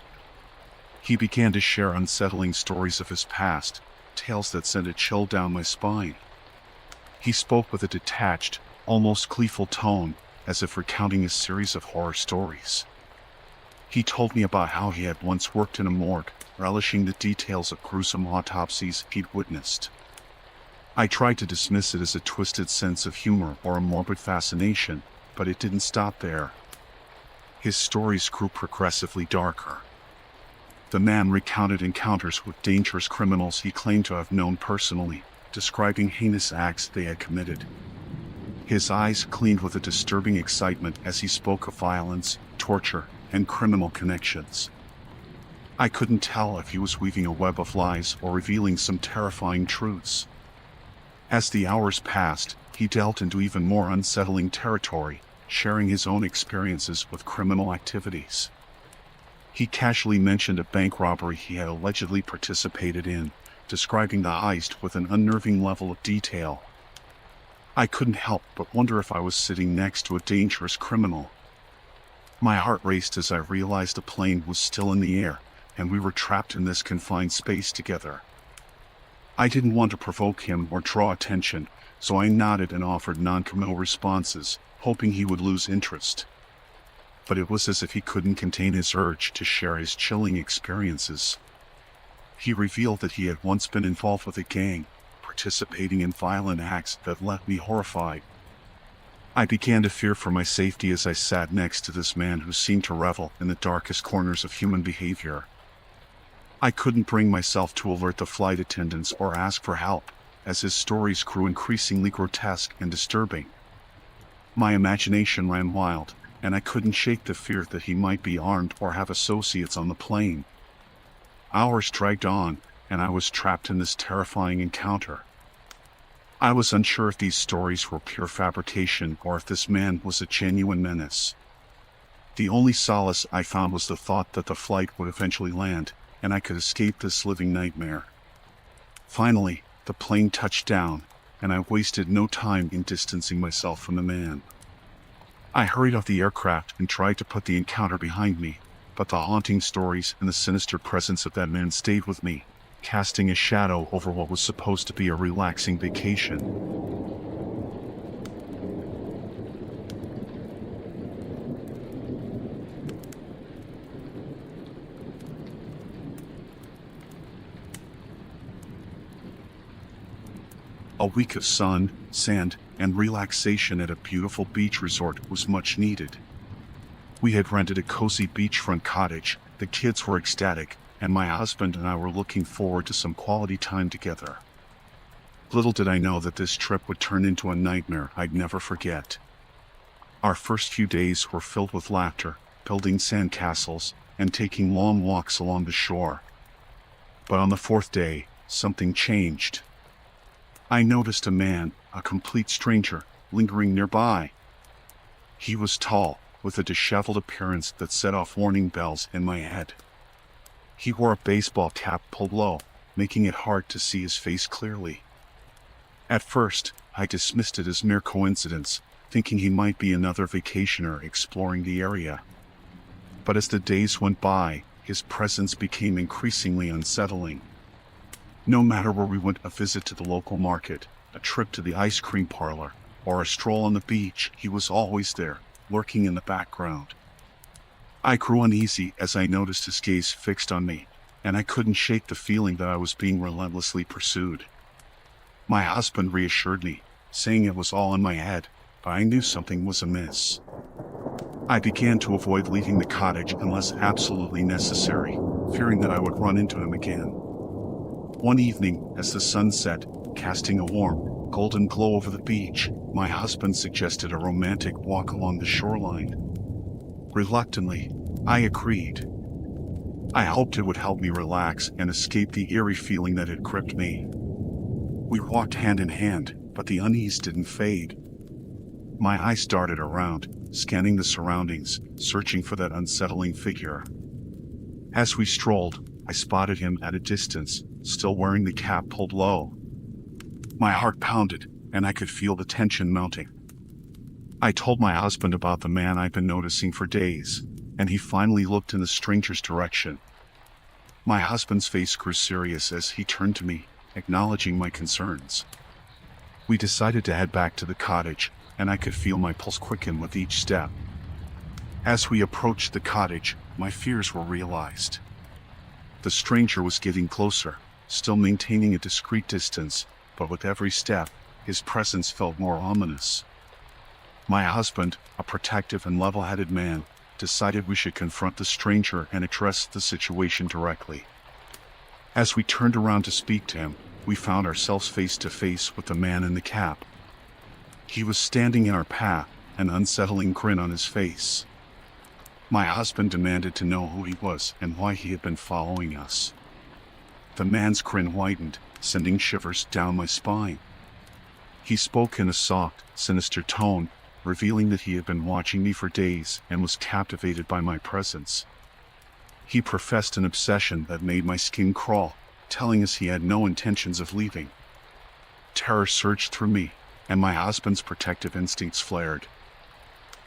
Speaker 1: He began to share unsettling stories of his past, tales that sent a chill down my spine. He spoke with a detached, almost gleeful tone, as if recounting a series of horror stories. He told me about how he had once worked in a morgue, relishing the details of gruesome autopsies he'd witnessed. I tried to dismiss it as a twisted sense of humor or a morbid fascination, but it didn't stop there. His stories grew progressively darker. The man recounted encounters with dangerous criminals he claimed to have known personally, describing heinous acts they had committed. His eyes gleamed with a disturbing excitement as he spoke of violence, torture, and criminal connections. I couldn't tell if he was weaving a web of lies or revealing some terrifying truths. As the hours passed, he delved into even more unsettling territory, sharing his own experiences with criminal activities. He casually mentioned a bank robbery he had allegedly participated in, describing the heist with an unnerving level of detail. I couldn't help but wonder if I was sitting next to a dangerous criminal. My heart raced as I realized the plane was still in the air, and we were trapped in this confined space together. I didn't want to provoke him or draw attention, so I nodded and offered non-committal responses, hoping he would lose interest. But it was as if he couldn't contain his urge to share his chilling experiences. He revealed that he had once been involved with a gang, participating in violent acts that left me horrified. I began to fear for my safety as I sat next to this man who seemed to revel in the darkest corners of human behavior. I couldn't bring myself to alert the flight attendants or ask for help, as his stories grew increasingly grotesque and disturbing. My imagination ran wild, and I couldn't shake the fear that he might be armed or have associates on the plane. Hours dragged on, and I was trapped in this terrifying encounter. I was unsure if these stories were pure fabrication or if this man was a genuine menace. The only solace I found was the thought that the flight would eventually land, and I could escape this living nightmare. Finally, the plane touched down, and I wasted no time in distancing myself from the man. I hurried off the aircraft and tried to put the encounter behind me, but the haunting stories and the sinister presence of that man stayed with me, casting a shadow over what was supposed to be a relaxing vacation. A week of sun, sand, and relaxation at a beautiful beach resort was much needed. We had rented a cozy beachfront cottage, the kids were ecstatic, and my husband and I were looking forward to some quality time together. Little did I know that this trip would turn into a nightmare I'd never forget. Our first few days were filled with laughter, building sandcastles, and taking long walks along the shore. But on the fourth day, something changed. I noticed a man, a complete stranger, lingering nearby. He was tall, with a disheveled appearance that set off warning bells in my head. He wore a baseball cap pulled low, making it hard to see his face clearly. At first, I dismissed it as mere coincidence, thinking he might be another vacationer exploring the area. But as the days went by, his presence became increasingly unsettling. No matter where we went, a visit to the local market, a trip to the ice cream parlor, or a stroll on the beach, he was always there, lurking in the background. I grew uneasy as I noticed his gaze fixed on me, and I couldn't shake the feeling that I was being relentlessly pursued. My husband reassured me, saying it was all in my head, but I knew something was amiss. I began to avoid leaving the cottage unless absolutely necessary, fearing that I would run into him again. One evening, as the sun set, casting a warm, golden glow over the beach, my husband suggested a romantic walk along the shoreline. Reluctantly, I agreed. I hoped it would help me relax and escape the eerie feeling that had gripped me. We walked hand in hand, but the unease didn't fade. My eyes darted around, scanning the surroundings, searching for that unsettling figure. As we strolled, I spotted him at a distance, still wearing the cap pulled low. My heart pounded, and I could feel the tension mounting. I told my husband about the man I'd been noticing for days, and he finally looked in the stranger's direction. My husband's face grew serious as he turned to me, acknowledging my concerns. We decided to head back to the cottage, and I could feel my pulse quicken with each step. As we approached the cottage, my fears were realized. The stranger was getting closer, still maintaining a discreet distance, but with every step, his presence felt more ominous. My husband, a protective and level-headed man, decided we should confront the stranger and address the situation directly. As we turned around to speak to him, we found ourselves face to face with the man in the cap. He was standing in our path, an unsettling grin on his face. My husband demanded to know who he was and why he had been following us. The man's grin widened, sending shivers down my spine. He spoke in a soft, sinister tone, revealing that he had been watching me for days and was captivated by my presence. He professed an obsession that made my skin crawl, telling us he had no intentions of leaving. Terror surged through me, and my husband's protective instincts flared.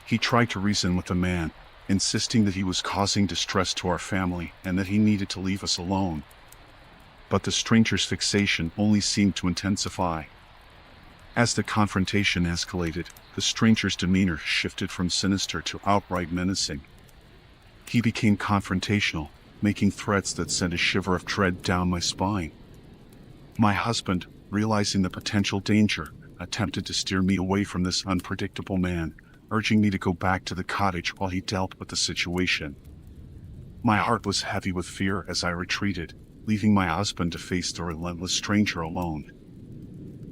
Speaker 1: He tried to reason with the man, insisting that he was causing distress to our family and that he needed to leave us alone. But the stranger's fixation only seemed to intensify. As the confrontation escalated, the stranger's demeanor shifted from sinister to outright menacing. He became confrontational, making threats that sent a shiver of dread down my spine. My husband, realizing the potential danger, attempted to steer me away from this unpredictable man, urging me to go back to the cottage while he dealt with the situation. My heart was heavy with fear as I retreated, leaving my husband to face the relentless stranger alone.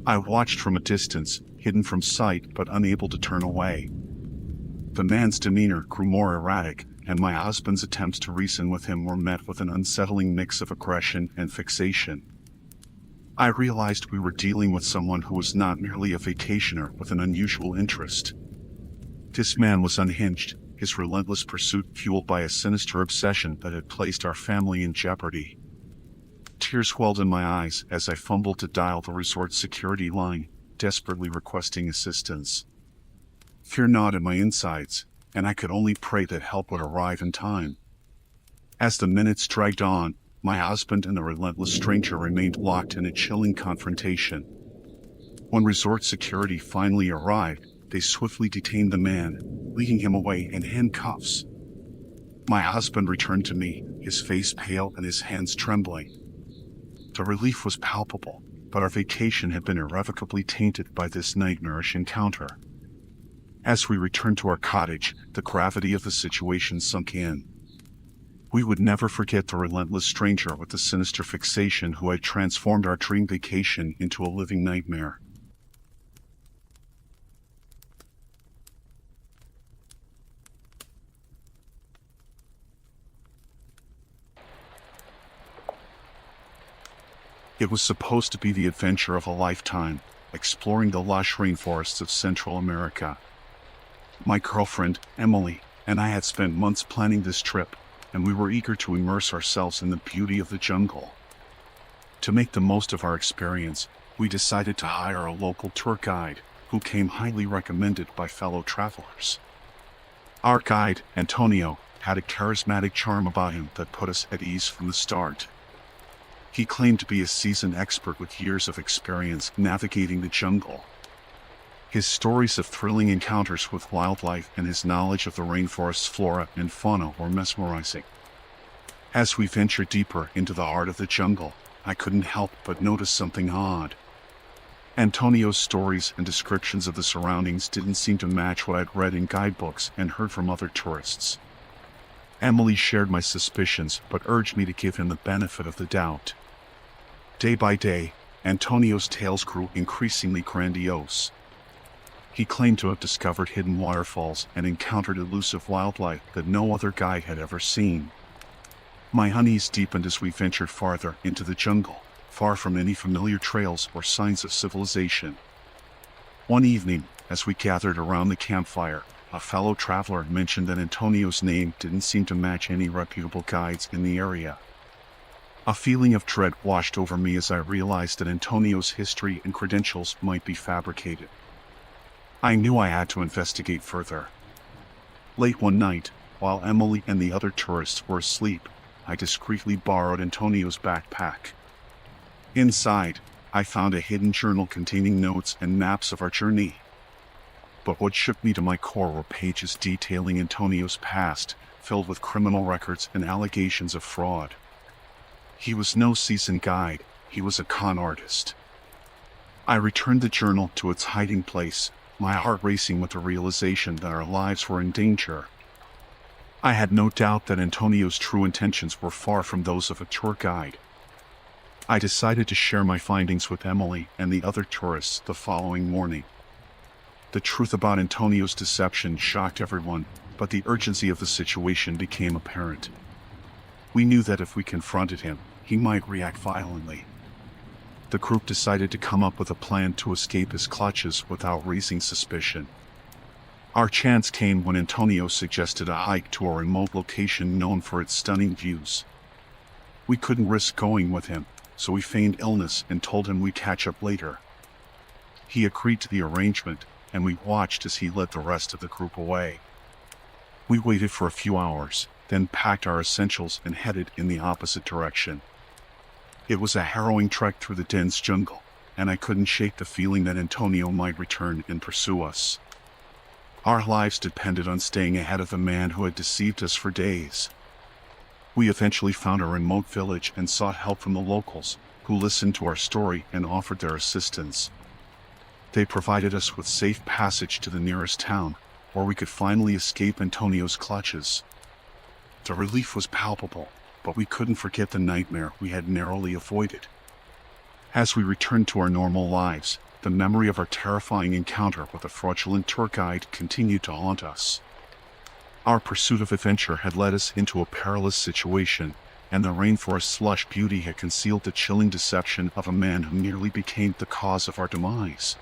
Speaker 1: I watched from a distance, hidden from sight but unable to turn away. The man's demeanor grew more erratic, and my husband's attempts to reason with him were met with an unsettling mix of aggression and fixation. I realized we were dealing with someone who was not merely a vacationer with an unusual interest. This man was unhinged, his relentless pursuit fueled by a sinister obsession that had placed our family in jeopardy. Tears welled in my eyes as I fumbled to dial the resort's security line, desperately requesting assistance. Fear gnawed at my insides, and I could only pray that help would arrive in time. As the minutes dragged on, my husband and the relentless stranger remained locked in a chilling confrontation. When resort security finally arrived, they swiftly detained the man, leading him away in handcuffs. My husband returned to me, his face pale and his hands trembling. The relief was palpable, but our vacation had been irrevocably tainted by this nightmarish encounter. As we returned to our cottage, the gravity of the situation sunk in. We would never forget the relentless stranger with the sinister fixation who had transformed our dream vacation into a living nightmare. It was supposed to be the adventure of a lifetime, exploring the lush rainforests of Central America. My girlfriend, Emily, and I had spent months planning this trip, and we were eager to immerse ourselves in the beauty of the jungle. To make the most of our experience, we decided to hire a local tour guide, who came highly recommended by fellow travelers. Our guide, Antonio, had a charismatic charm about him that put us at ease from the start. He claimed to be a seasoned expert with years of experience navigating the jungle. His stories of thrilling encounters with wildlife and his knowledge of the rainforest's flora and fauna were mesmerizing. As we ventured deeper into the heart of the jungle, I couldn't help but notice something odd. Antonio's stories and descriptions of the surroundings didn't seem to match what I'd read in guidebooks and heard from other tourists. Emily shared my suspicions but urged me to give him the benefit of the doubt. Day by day, Antonio's tales grew increasingly grandiose. He claimed to have discovered hidden waterfalls and encountered elusive wildlife that no other guide had ever seen. My unease deepened as we ventured farther into the jungle, far from any familiar trails or signs of civilization. One evening, as we gathered around the campfire, a fellow traveler mentioned that Antonio's name didn't seem to match any reputable guides in the area. A feeling of dread washed over me as I realized that Antonio's history and credentials might be fabricated. I knew I had to investigate further. Late one night, while Emily and the other tourists were asleep, I discreetly borrowed Antonio's backpack. Inside, I found a hidden journal containing notes and maps of our journey. But what shook me to my core were pages detailing Antonio's past, filled with criminal records and allegations of fraud. He was no seasoned guide, he was a con artist. I returned the journal to its hiding place, my heart racing with the realization that our lives were in danger. I had no doubt that Antonio's true intentions were far from those of a tour guide. I decided to share my findings with Emily and the other tourists the following morning. The truth about Antonio's deception shocked everyone, but the urgency of the situation became apparent. We knew that if we confronted him, he might react violently. The group decided to come up with a plan to escape his clutches without raising suspicion. Our chance came when Antonio suggested a hike to a remote location known for its stunning views. We couldn't risk going with him, so we feigned illness and told him we'd catch up later. He agreed to the arrangement, and we watched as he led the rest of the group away. We waited for a few hours, then packed our essentials and headed in the opposite direction. It was a harrowing trek through the dense jungle, and I couldn't shake the feeling that Antonio might return and pursue us. Our lives depended on staying ahead of the man who had deceived us for days. We eventually found a remote village and sought help from the locals, who listened to our story and offered their assistance. They provided us with safe passage to the nearest town, where we could finally escape Antonio's clutches. The relief was palpable, but we couldn't forget the nightmare we had narrowly avoided. As we returned to our normal lives, the memory of our terrifying encounter with a fraudulent tour guide continued to haunt us. Our pursuit of adventure had led us into a perilous situation, and the rainforest's lush beauty had concealed the chilling deception of a man who nearly became the cause of our demise.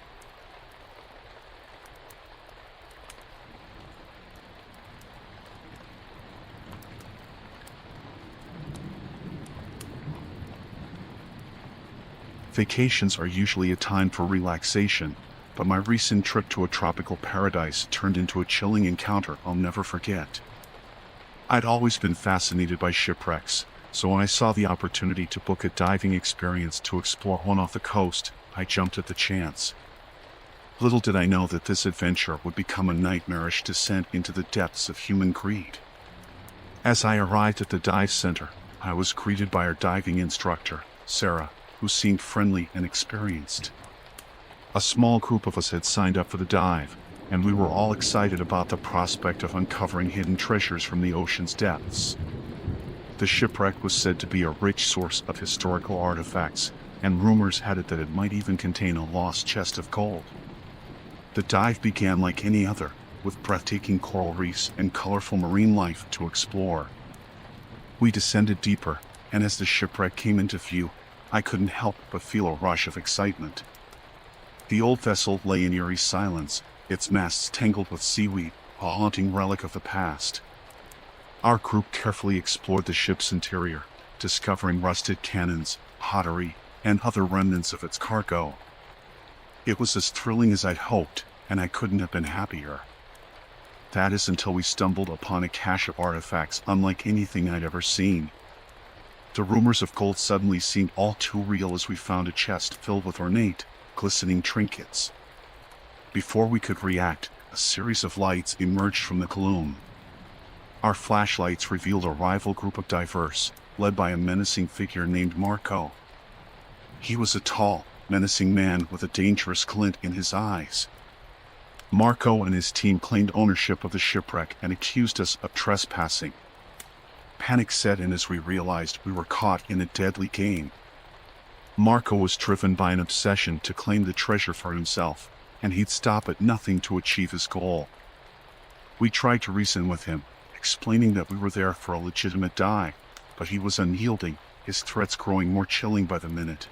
Speaker 1: Vacations are usually a time for relaxation, but my recent trip to a tropical paradise turned into a chilling encounter I'll never forget. I'd always been fascinated by shipwrecks, so when I saw the opportunity to book a diving experience to explore one off the coast, I jumped at the chance. Little did I know that this adventure would become a nightmarish descent into the depths of human greed. As I arrived at the dive center, I was greeted by our diving instructor, Sarah, who seemed friendly and experienced. A small group of us had signed up for the dive, and we were all excited about the prospect of uncovering hidden treasures from the ocean's depths. The shipwreck was said to be a rich source of historical artifacts, and rumors had it that it might even contain a lost chest of gold. The dive began like any other, with breathtaking coral reefs and colorful marine life to explore. We descended deeper, and as the shipwreck came into view, I couldn't help but feel a rush of excitement. The old vessel lay in eerie silence, its masts tangled with seaweed, a haunting relic of the past. Our group carefully explored the ship's interior, discovering rusted cannons, pottery, and other remnants of its cargo. It was as thrilling as I'd hoped, and I couldn't have been happier. That is until we stumbled upon a cache of artifacts unlike anything I'd ever seen. The rumors of gold suddenly seemed all too real as we found a chest filled with ornate, glistening trinkets. Before we could react, a series of lights emerged from the gloom. Our flashlights revealed a rival group of divers, led by a menacing figure named Marco. He was a tall, menacing man with a dangerous glint in his eyes. Marco and his team claimed ownership of the shipwreck and accused us of trespassing. Panic set in as we realized we were caught in a deadly game. Marco was driven by an obsession to claim the treasure for himself, and he'd stop at nothing to achieve his goal. We tried to reason with him, explaining that we were there for a legitimate dive, but he was unyielding, his threats growing more chilling by the minute.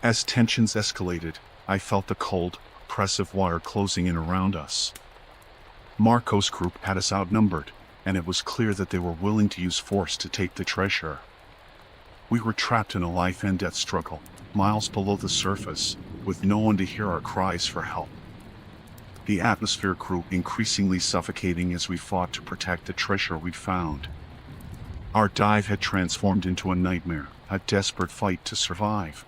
Speaker 1: As tensions escalated, I felt the cold, oppressive water closing in around us. Marco's group had us outnumbered, and it was clear that they were willing to use force to take the treasure. We were trapped in a life and death struggle, miles below the surface, with no one to hear our cries for help. The atmosphere grew increasingly suffocating as we fought to protect the treasure we'd found. Our dive had transformed into a nightmare, a desperate fight to survive.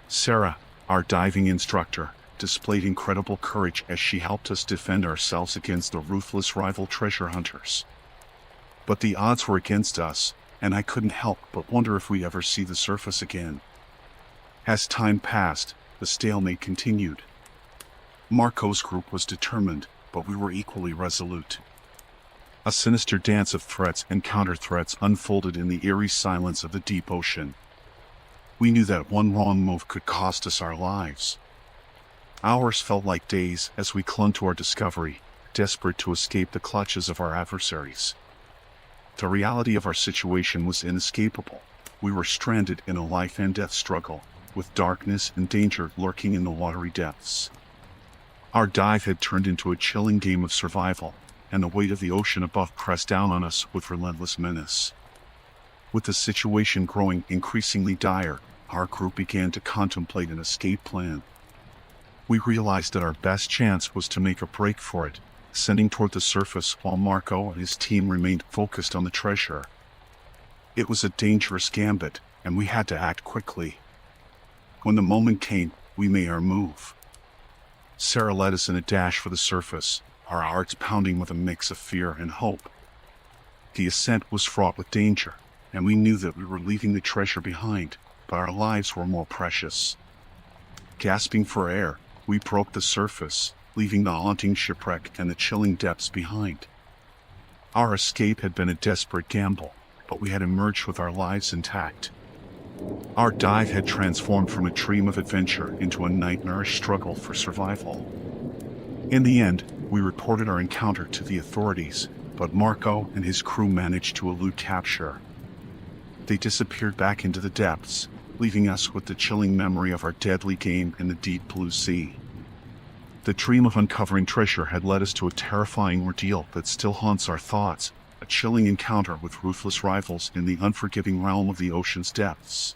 Speaker 1: Sarah, our diving instructor, displayed incredible courage as she helped us defend ourselves against the ruthless rival treasure hunters. But the odds were against us, and I couldn't help but wonder if we'd ever see the surface again. As time passed, the stalemate continued. Marco's group was determined, but we were equally resolute. A sinister dance of threats and counter-threats unfolded in the eerie silence of the deep ocean. We knew that one wrong move could cost us our lives. Hours felt like days as we clung to our discovery, desperate to escape the clutches of our adversaries. The reality of our situation was inescapable. We were stranded in a life and death struggle, with darkness and danger lurking in the watery depths. Our dive had turned into a chilling game of survival, and the weight of the ocean above pressed down on us with relentless menace. With the situation growing increasingly dire, our group began to contemplate an escape plan. We realized that our best chance was to make a break for it, ascending toward the surface while Marco and his team remained focused on the treasure. It was a dangerous gambit, and we had to act quickly. When the moment came, we made our move. Sarah led us in a dash for the surface, our hearts pounding with a mix of fear and hope. The ascent was fraught with danger, and we knew that we were leaving the treasure behind, but our lives were more precious. Gasping for air, we broke the surface, leaving the haunting shipwreck and the chilling depths behind. Our escape had been a desperate gamble, but we had emerged with our lives intact. Our dive had transformed from a dream of adventure into a nightmarish struggle for survival. In the end, we reported our encounter to the authorities, but Marco and his crew managed to elude capture. They disappeared back into the depths, leaving us with the chilling memory of our deadly game in the deep blue sea. The dream of uncovering treasure had led us to a terrifying ordeal that still haunts our thoughts, a chilling encounter with ruthless rivals in the unforgiving realm of the ocean's depths.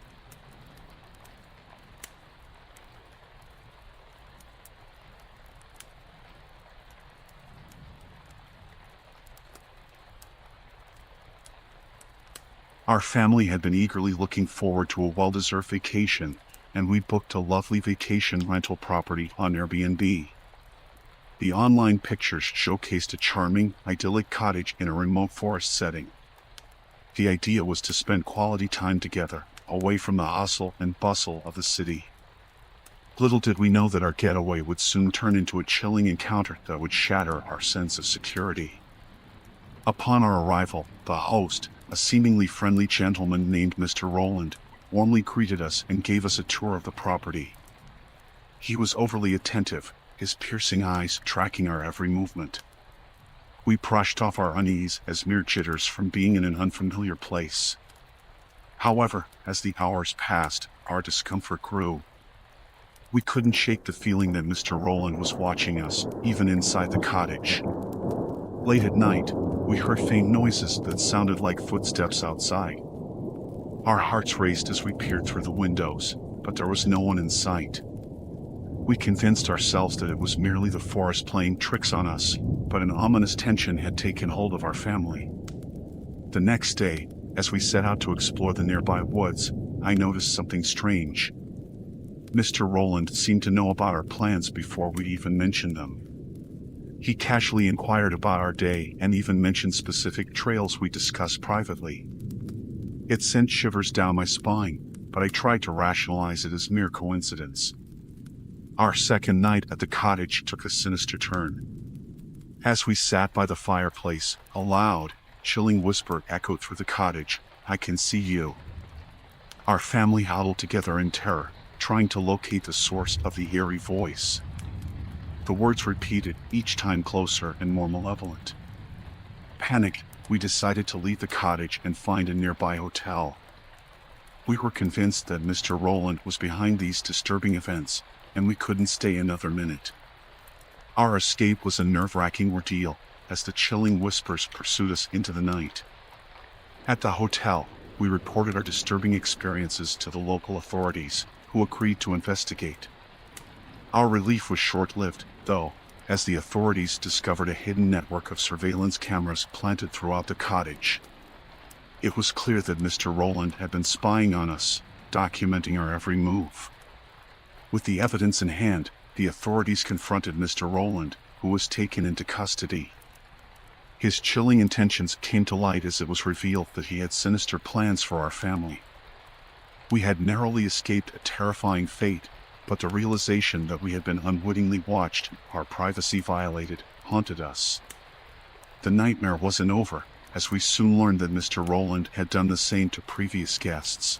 Speaker 1: Our family had been eagerly looking forward to a well-deserved vacation, and we booked a lovely vacation rental property on Airbnb. The online pictures showcased a charming, idyllic cottage in a remote forest setting. The idea was to spend quality time together, away from the hustle and bustle of the city. Little did we know that our getaway would soon turn into a chilling encounter that would shatter our sense of security. Upon our arrival, the host, a seemingly friendly gentleman named Mr. Rowland, warmly greeted us and gave us a tour of the property. He was overly attentive, his piercing eyes tracking our every movement. We brushed off our unease as mere jitters from being in an unfamiliar place. However, as the hours passed, our discomfort grew. We couldn't shake the feeling that Mr. Rowland was watching us, even inside the cottage. Late at night, we heard faint noises that sounded like footsteps outside. Our hearts raced as we peered through the windows, but there was no one in sight. We convinced ourselves that it was merely the forest playing tricks on us, but an ominous tension had taken hold of our family. The next day, as we set out to explore the nearby woods, I noticed something strange. Mr. Rowland seemed to know about our plans before we even mentioned them. He casually inquired about our day and even mentioned specific trails we discussed privately. It sent shivers down my spine, but I tried to rationalize it as mere coincidence. Our second night at the cottage took a sinister turn. As we sat by the fireplace, a loud, chilling whisper echoed through the cottage, "I can see you." Our family huddled together in terror, trying to locate the source of the eerie voice. The words repeated, each time closer and more malevolent. Panicked, we decided to leave the cottage and find a nearby hotel. We were convinced that Mr. Rowland was behind these disturbing events, and we couldn't stay another minute. Our escape was a nerve-wracking ordeal, as the chilling whispers pursued us into the night. At the hotel, we reported our disturbing experiences to the local authorities, who agreed to investigate. Our relief was short-lived, though, as the authorities discovered a hidden network of surveillance cameras planted throughout the cottage. It was clear that Mr. Rowland had been spying on us, documenting our every move. With the evidence in hand, the authorities confronted Mr. Rowland, who was taken into custody. His chilling intentions came to light as it was revealed that he had sinister plans for our family. We had narrowly escaped a terrifying fate, but the realization that we had been unwittingly watched, our privacy violated, haunted us. The nightmare wasn't over, as we soon learned that Mr. Rowland had done the same to previous guests.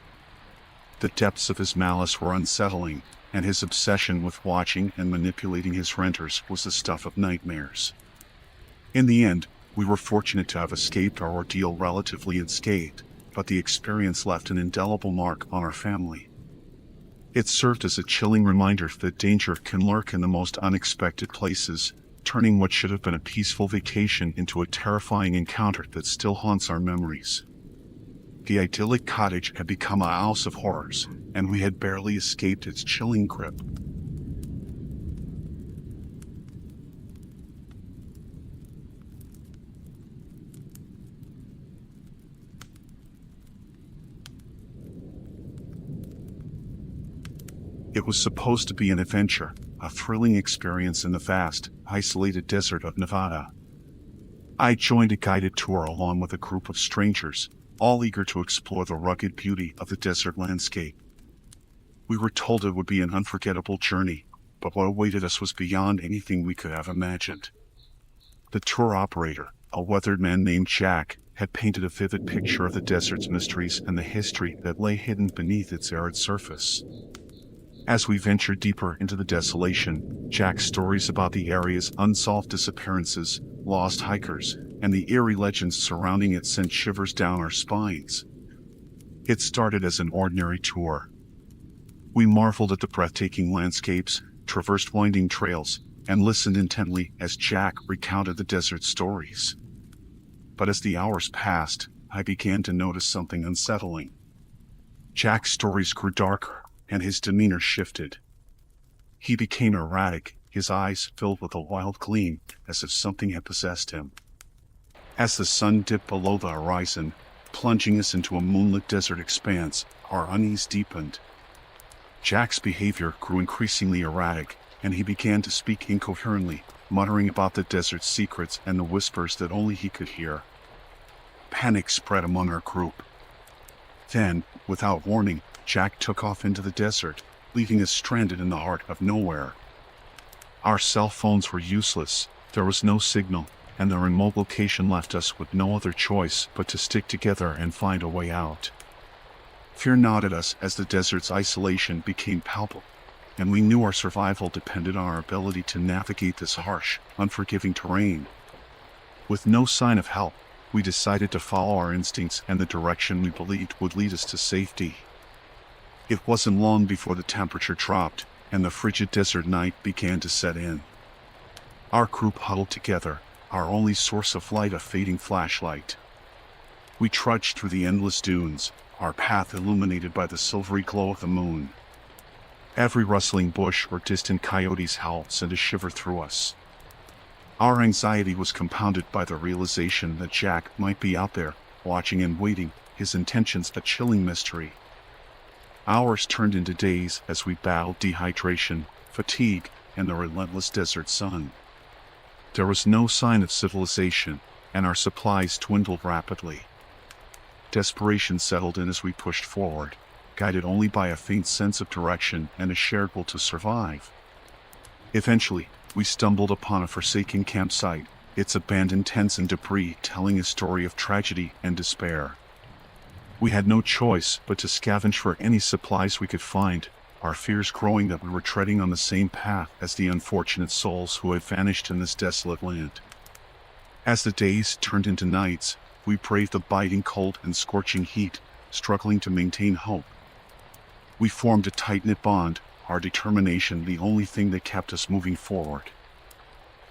Speaker 1: The depths of his malice were unsettling, and his obsession with watching and manipulating his renters was the stuff of nightmares. In the end, we were fortunate to have escaped our ordeal relatively unscathed, but the experience left an indelible mark on our family. It served as a chilling reminder that danger can lurk in the most unexpected places, turning what should have been a peaceful vacation into a terrifying encounter that still haunts our memories. The idyllic cottage had become a house of horrors, and we had barely escaped its chilling grip. It was supposed to be an adventure, a thrilling experience in the vast, isolated desert of Nevada. I joined a guided tour along with a group of strangers, all eager to explore the rugged beauty of the desert landscape. We were told it would be an unforgettable journey, but what awaited us was beyond anything we could have imagined. The tour operator, a weathered man named Jack, had painted a vivid picture of the desert's mysteries and the history that lay hidden beneath its arid surface. As we ventured deeper into the desolation, Jack's stories about the area's unsolved disappearances, lost hikers, and the eerie legends surrounding it sent shivers down our spines. It started as an ordinary tour. We marveled at the breathtaking landscapes, traversed winding trails, and listened intently as Jack recounted the desert stories. But as the hours passed, I began to notice something unsettling. Jack's stories grew darker, and his demeanor shifted. He became erratic, his eyes filled with a wild gleam, as if something had possessed him. As the sun dipped below the horizon, plunging us into a moonlit desert expanse. Our unease deepened. Jack's behavior grew increasingly erratic, and he began to speak incoherently, muttering about the desert's secrets and the whispers that only he could hear. Panic spread among our group. Then, without warning, Jack took off into the desert, leaving us stranded in the heart of nowhere. Our cell phones were useless, there was no signal, and the remote location left us with no other choice but to stick together and find a way out. Fear gnawed at us as the desert's isolation became palpable, and we knew our survival depended on our ability to navigate this harsh, unforgiving terrain. With no sign of help, we decided to follow our instincts and the direction we believed would lead us to safety. It wasn't long before the temperature dropped, and the frigid desert night began to set in. Our group huddled together, our only source of light a fading flashlight. We trudged through the endless dunes, our path illuminated by the silvery glow of the moon. Every rustling bush or distant coyote's howl sent a shiver through us. Our anxiety was compounded by the realization that Jack might be out there, watching and waiting, his intentions a chilling mystery. Hours turned into days as we battled dehydration, fatigue, and the relentless desert sun. There was no sign of civilization, and our supplies dwindled rapidly. Desperation settled in as we pushed forward, guided only by a faint sense of direction and a shared will to survive. Eventually, we stumbled upon a forsaken campsite, its abandoned tents and debris telling a story of tragedy and despair. We had no choice but to scavenge for any supplies we could find, our fears growing that we were treading on the same path as the unfortunate souls who had vanished in this desolate land. As the days turned into nights, we braved the biting cold and scorching heat, struggling to maintain hope. We formed a tight-knit bond, our determination the only thing that kept us moving forward.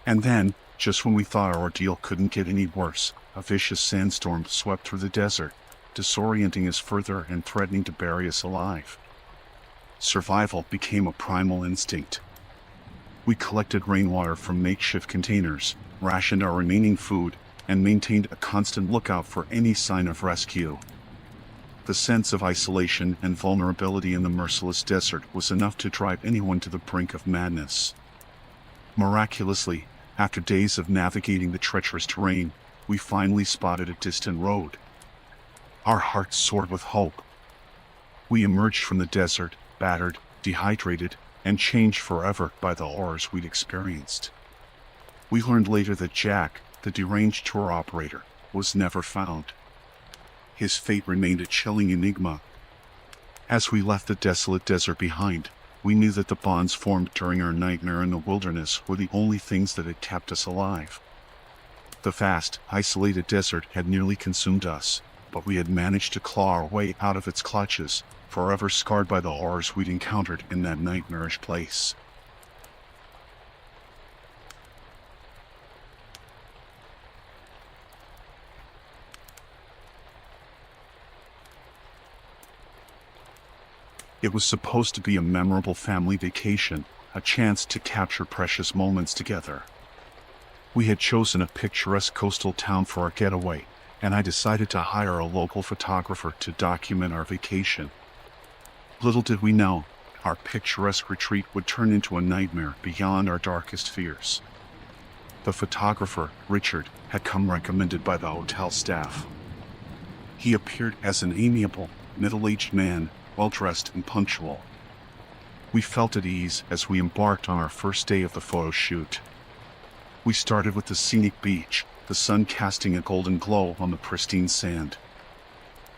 Speaker 1: And then, just when we thought our ordeal couldn't get any worse, a vicious sandstorm swept through the desert, disorienting us further and threatening to bury us alive. Survival became a primal instinct. We collected rainwater from makeshift containers, rationed our remaining food, and maintained a constant lookout for any sign of rescue. The sense of isolation and vulnerability in the merciless desert was enough to drive anyone to the brink of madness. Miraculously, after days of navigating the treacherous terrain, we finally spotted a distant road. Our hearts soared with hope. We emerged from the desert, battered, dehydrated, and changed forever by the horrors we'd experienced. We learned later that Jack, the deranged tour operator, was never found. His fate remained a chilling enigma. As we left the desolate desert behind, we knew that the bonds formed during our nightmare in the wilderness were the only things that had kept us alive. The vast, isolated desert had nearly consumed us, but we had managed to claw our way out of its clutches, forever scarred by the horrors we'd encountered in that nightmarish place. It was supposed to be a memorable family vacation, a chance to capture precious moments together. We had chosen a picturesque coastal town for our getaway, and I decided to hire a local photographer to document our vacation. Little did we know, our picturesque retreat would turn into a nightmare beyond our darkest fears. The photographer, Richard, had come recommended by the hotel staff. He appeared as an amiable, middle-aged man, well-dressed and punctual. We felt at ease as we embarked on our first day of the photo shoot. We started with the scenic beach, the sun casting a golden glow on the pristine sand.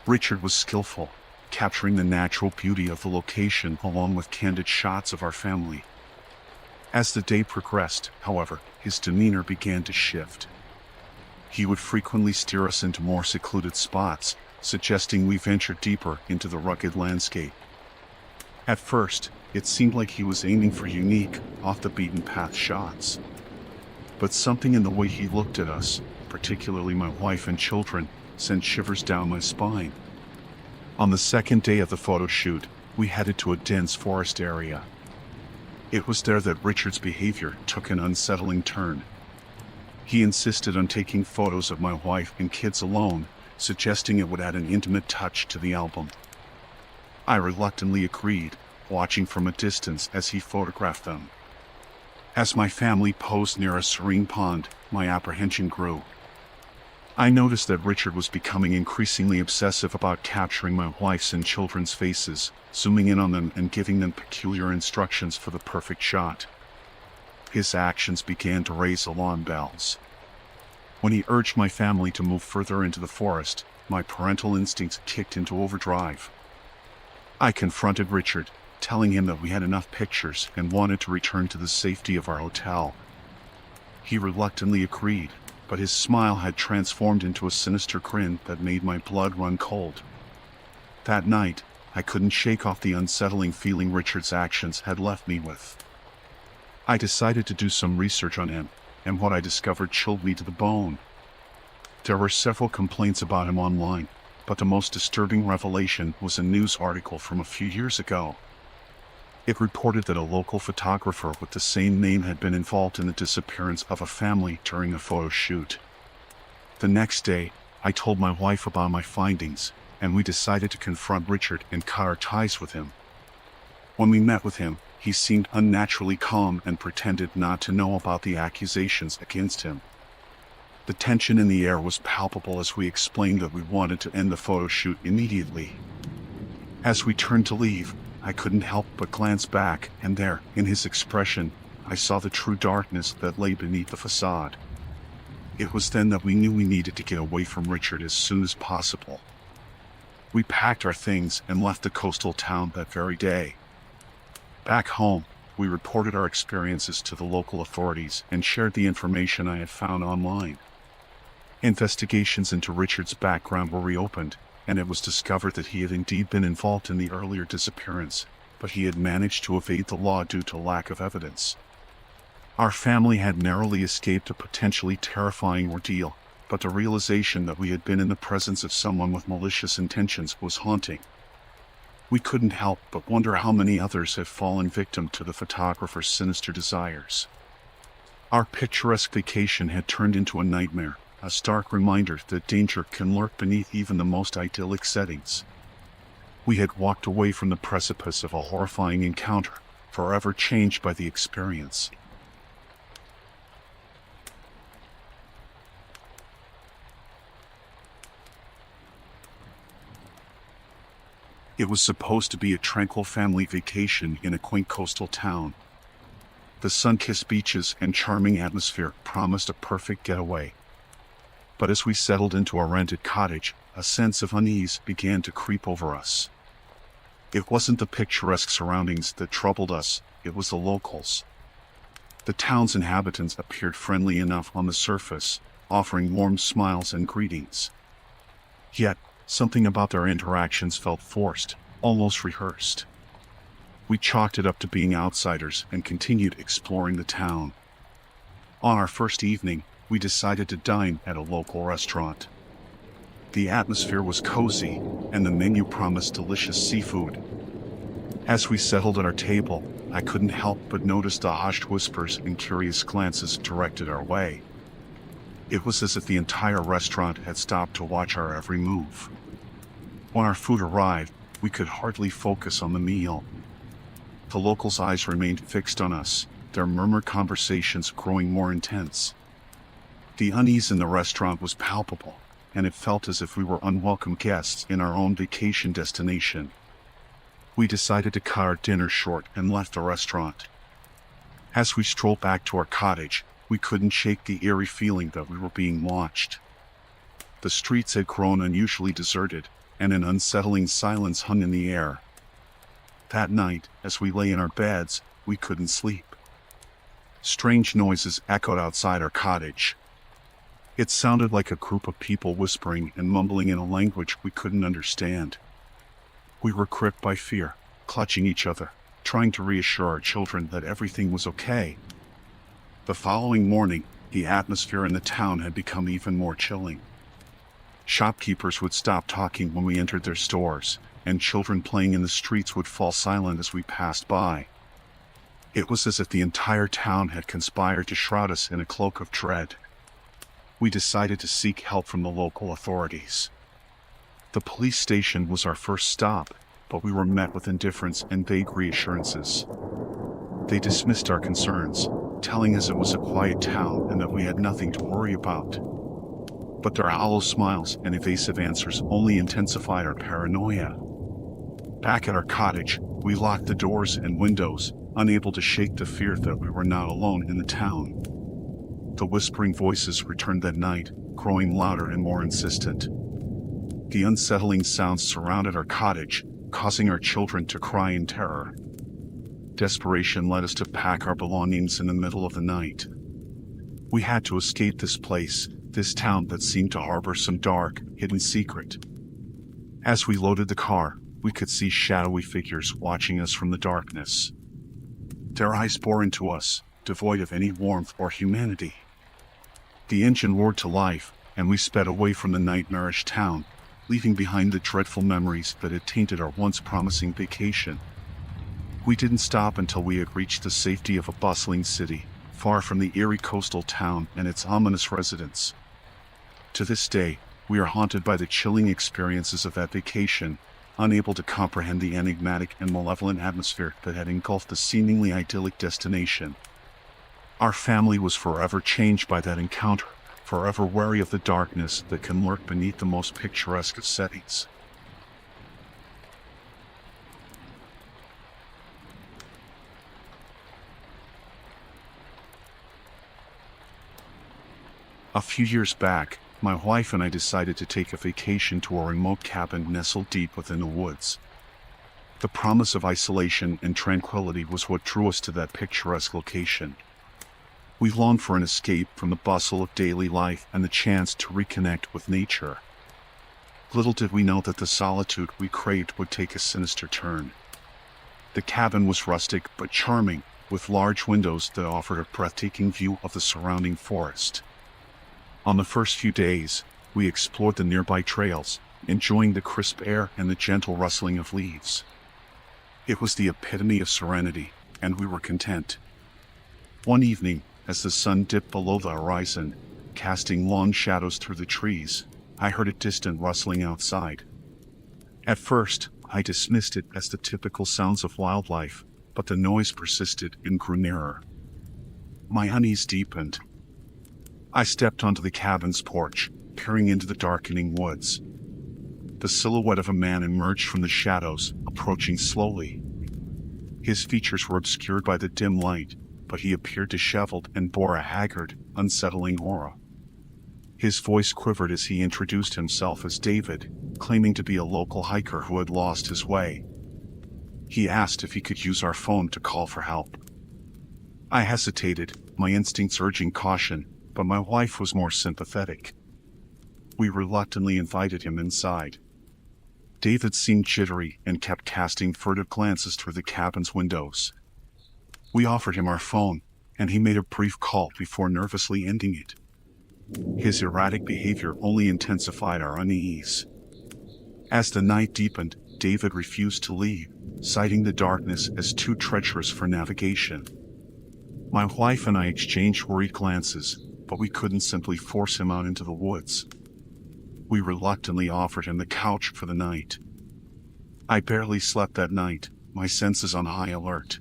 Speaker 1: Richard was skillful, capturing the natural beauty of the location along with candid shots of our family. As the day progressed, however, his demeanor began to shift. He would frequently steer us into more secluded spots, suggesting we venture deeper into the rugged landscape. At first, it seemed like he was aiming for unique, off-the-beaten-path shots. But something in the way he looked at us, particularly my wife and children, sent shivers down my spine. On the second day of the photo shoot, we headed to a dense forest area. It was there that Richard's behavior took an unsettling turn. He insisted on taking photos of my wife and kids alone, suggesting it would add an intimate touch to the album. I reluctantly agreed, watching from a distance as he photographed them. As my family posed near a serene pond, my apprehension grew. I noticed that Richard was becoming increasingly obsessive about capturing my wife's and children's faces, zooming in on them and giving them peculiar instructions for the perfect shot. His actions began to raise alarm bells. When he urged my family to move further into the forest, my parental instincts kicked into overdrive. I confronted Richard, telling him that we had enough pictures and wanted to return to the safety of our hotel. He reluctantly agreed, but his smile had transformed into a sinister grin that made my blood run cold. That night, I couldn't shake off the unsettling feeling Richard's actions had left me with. I decided to do some research on him, and what I discovered chilled me to the bone. There were several complaints about him online, but the most disturbing revelation was a news article from a few years ago. It reported that a local photographer with the same name had been involved in the disappearance of a family during a photo shoot. The next day, I told my wife about my findings, and we decided to confront Richard and cut our ties with him. When we met with him, he seemed unnaturally calm and pretended not to know about the accusations against him. The tension in the air was palpable as we explained that we wanted to end the photo shoot immediately. As we turned to leave, I couldn't help but glance back, and there, in his expression, I saw the true darkness that lay beneath the facade. It was then that we knew we needed to get away from Richard as soon as possible. We packed our things and left the coastal town that very day. Back home, we reported our experiences to the local authorities and shared the information I had found online. Investigations into Richard's background were reopened, and it was discovered that he had indeed been involved in the earlier disappearance, but he had managed to evade the law due to lack of evidence. Our family had narrowly escaped a potentially terrifying ordeal, but the realization that we had been in the presence of someone with malicious intentions was haunting. We couldn't help but wonder how many others have fallen victim to the photographer's sinister desires. Our picturesque vacation had turned into a nightmare, a stark reminder that danger can lurk beneath even the most idyllic settings. We had walked away from the precipice of a horrifying encounter, forever changed by the experience. It was supposed to be a tranquil family vacation in a quaint coastal town. The sun-kissed beaches and charming atmosphere promised a perfect getaway. But as we settled into our rented cottage, a sense of unease began to creep over us. It wasn't the picturesque surroundings that troubled us, it was the locals. The town's inhabitants appeared friendly enough on the surface, offering warm smiles and greetings. Yet, something about their interactions felt forced, almost rehearsed. We chalked it up to being outsiders and continued exploring the town. On our first evening, we decided to dine at a local restaurant. The atmosphere was cozy, and the menu promised delicious seafood. As we settled at our table, I couldn't help but notice the hushed whispers and curious glances directed our way. It was as if the entire restaurant had stopped to watch our every move. When our food arrived, we could hardly focus on the meal. The locals' eyes remained fixed on us, their murmured conversations growing more intense. The unease in the restaurant was palpable, and it felt as if we were unwelcome guests in our own vacation destination. We decided to cut our dinner short and left the restaurant. As we strolled back to our cottage, we couldn't shake the eerie feeling that we were being watched. The streets had grown unusually deserted, and an unsettling silence hung in the air. That night, as we lay in our beds, we couldn't sleep. Strange noises echoed outside our cottage. It sounded like a group of people whispering and mumbling in a language we couldn't understand. We were gripped by fear, clutching each other, trying to reassure our children that everything was okay. The following morning, the atmosphere in the town had become even more chilling. Shopkeepers would stop talking when we entered their stores, and children playing in the streets would fall silent as we passed by. It was as if the entire town had conspired to shroud us in a cloak of dread. We decided to seek help from the local authorities. The police station was our first stop, but we were met with indifference and vague reassurances. They dismissed our concerns, telling us it was a quiet town and that we had nothing to worry about. But their hollow smiles and evasive answers only intensified our paranoia. Back at our cottage, we locked the doors and windows, unable to shake the fear that we were not alone in the town. The whispering voices returned that night, growing louder and more insistent. The unsettling sounds surrounded our cottage, causing our children to cry in terror. Desperation led us to pack our belongings in the middle of the night. We had to escape this place, this town that seemed to harbor some dark, hidden secret. As we loaded the car, we could see shadowy figures watching us from the darkness. Their eyes bore into us, devoid of any warmth or humanity. The engine roared to life, and we sped away from the nightmarish town, leaving behind the dreadful memories that had tainted our once promising vacation. We didn't stop until we had reached the safety of a bustling city, far from the eerie coastal town and its ominous residents. To this day, we are haunted by the chilling experiences of that vacation, unable to comprehend the enigmatic and malevolent atmosphere that had engulfed the seemingly idyllic destination. Our family was forever changed by that encounter, forever wary of the darkness that can lurk beneath the most picturesque of settings. A few years back, my wife and I decided to take a vacation to a remote cabin nestled deep within the woods. The promise of isolation and tranquility was what drew us to that picturesque location. We longed for an escape from the bustle of daily life and the chance to reconnect with nature. Little did we know that the solitude we craved would take a sinister turn. The cabin was rustic but charming, with large windows that offered a breathtaking view of the surrounding forest. On the first few days, we explored the nearby trails, enjoying the crisp air and the gentle rustling of leaves. It was the epitome of serenity, and we were content. One evening, as the sun dipped below the horizon, casting long shadows through the trees, I heard a distant rustling outside. At first, I dismissed it as the typical sounds of wildlife, but the noise persisted and grew nearer. My unease deepened. I stepped onto the cabin's porch, peering into the darkening woods. The silhouette of a man emerged from the shadows, approaching slowly. His features were obscured by the dim light, but he appeared disheveled and bore a haggard, unsettling aura. His voice quivered as he introduced himself as David, claiming to be a local hiker who had lost his way. He asked if he could use our phone to call for help. I hesitated, my instincts urging caution, but my wife was more sympathetic. We reluctantly invited him inside. David seemed jittery and kept casting furtive glances through the cabin's windows. We offered him our phone, and he made a brief call before nervously ending it. His erratic behavior only intensified our unease. As the night deepened, David refused to leave, citing the darkness as too treacherous for navigation. My wife and I exchanged worried glances, but we couldn't simply force him out into the woods. We reluctantly offered him the couch for the night. I barely slept that night, my senses on high alert.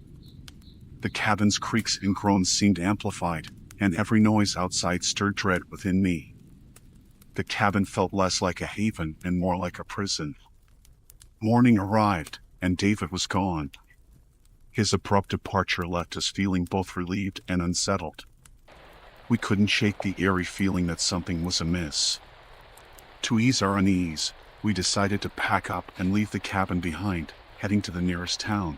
Speaker 1: The cabin's creaks and groans seemed amplified, and every noise outside stirred dread within me. The cabin felt less like a haven and more like a prison. Morning arrived, and David was gone. His abrupt departure left us feeling both relieved and unsettled. We couldn't shake the eerie feeling that something was amiss. To ease our unease, we decided to pack up and leave the cabin behind, heading to the nearest town.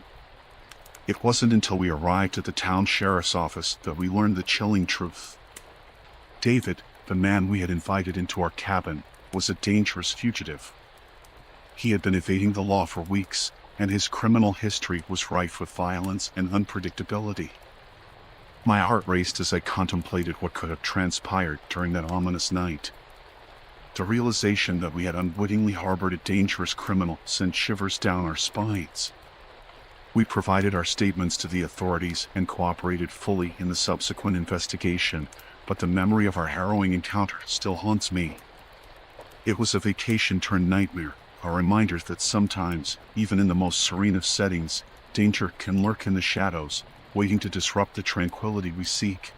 Speaker 1: It wasn't until we arrived at the town sheriff's office that we learned the chilling truth. David, the man we had invited into our cabin, was a dangerous fugitive. He had been evading the law for weeks, and his criminal history was rife with violence and unpredictability. My heart raced as I contemplated what could have transpired during that ominous night. The realization that we had unwittingly harbored a dangerous criminal sent shivers down our spines. We provided our statements to the authorities and cooperated fully in the subsequent investigation, but the memory of our harrowing encounter still haunts me. It was a vacation turned nightmare, a reminder that sometimes, even in the most serene of settings, danger can lurk in the shadows, waiting to disrupt the tranquility we seek.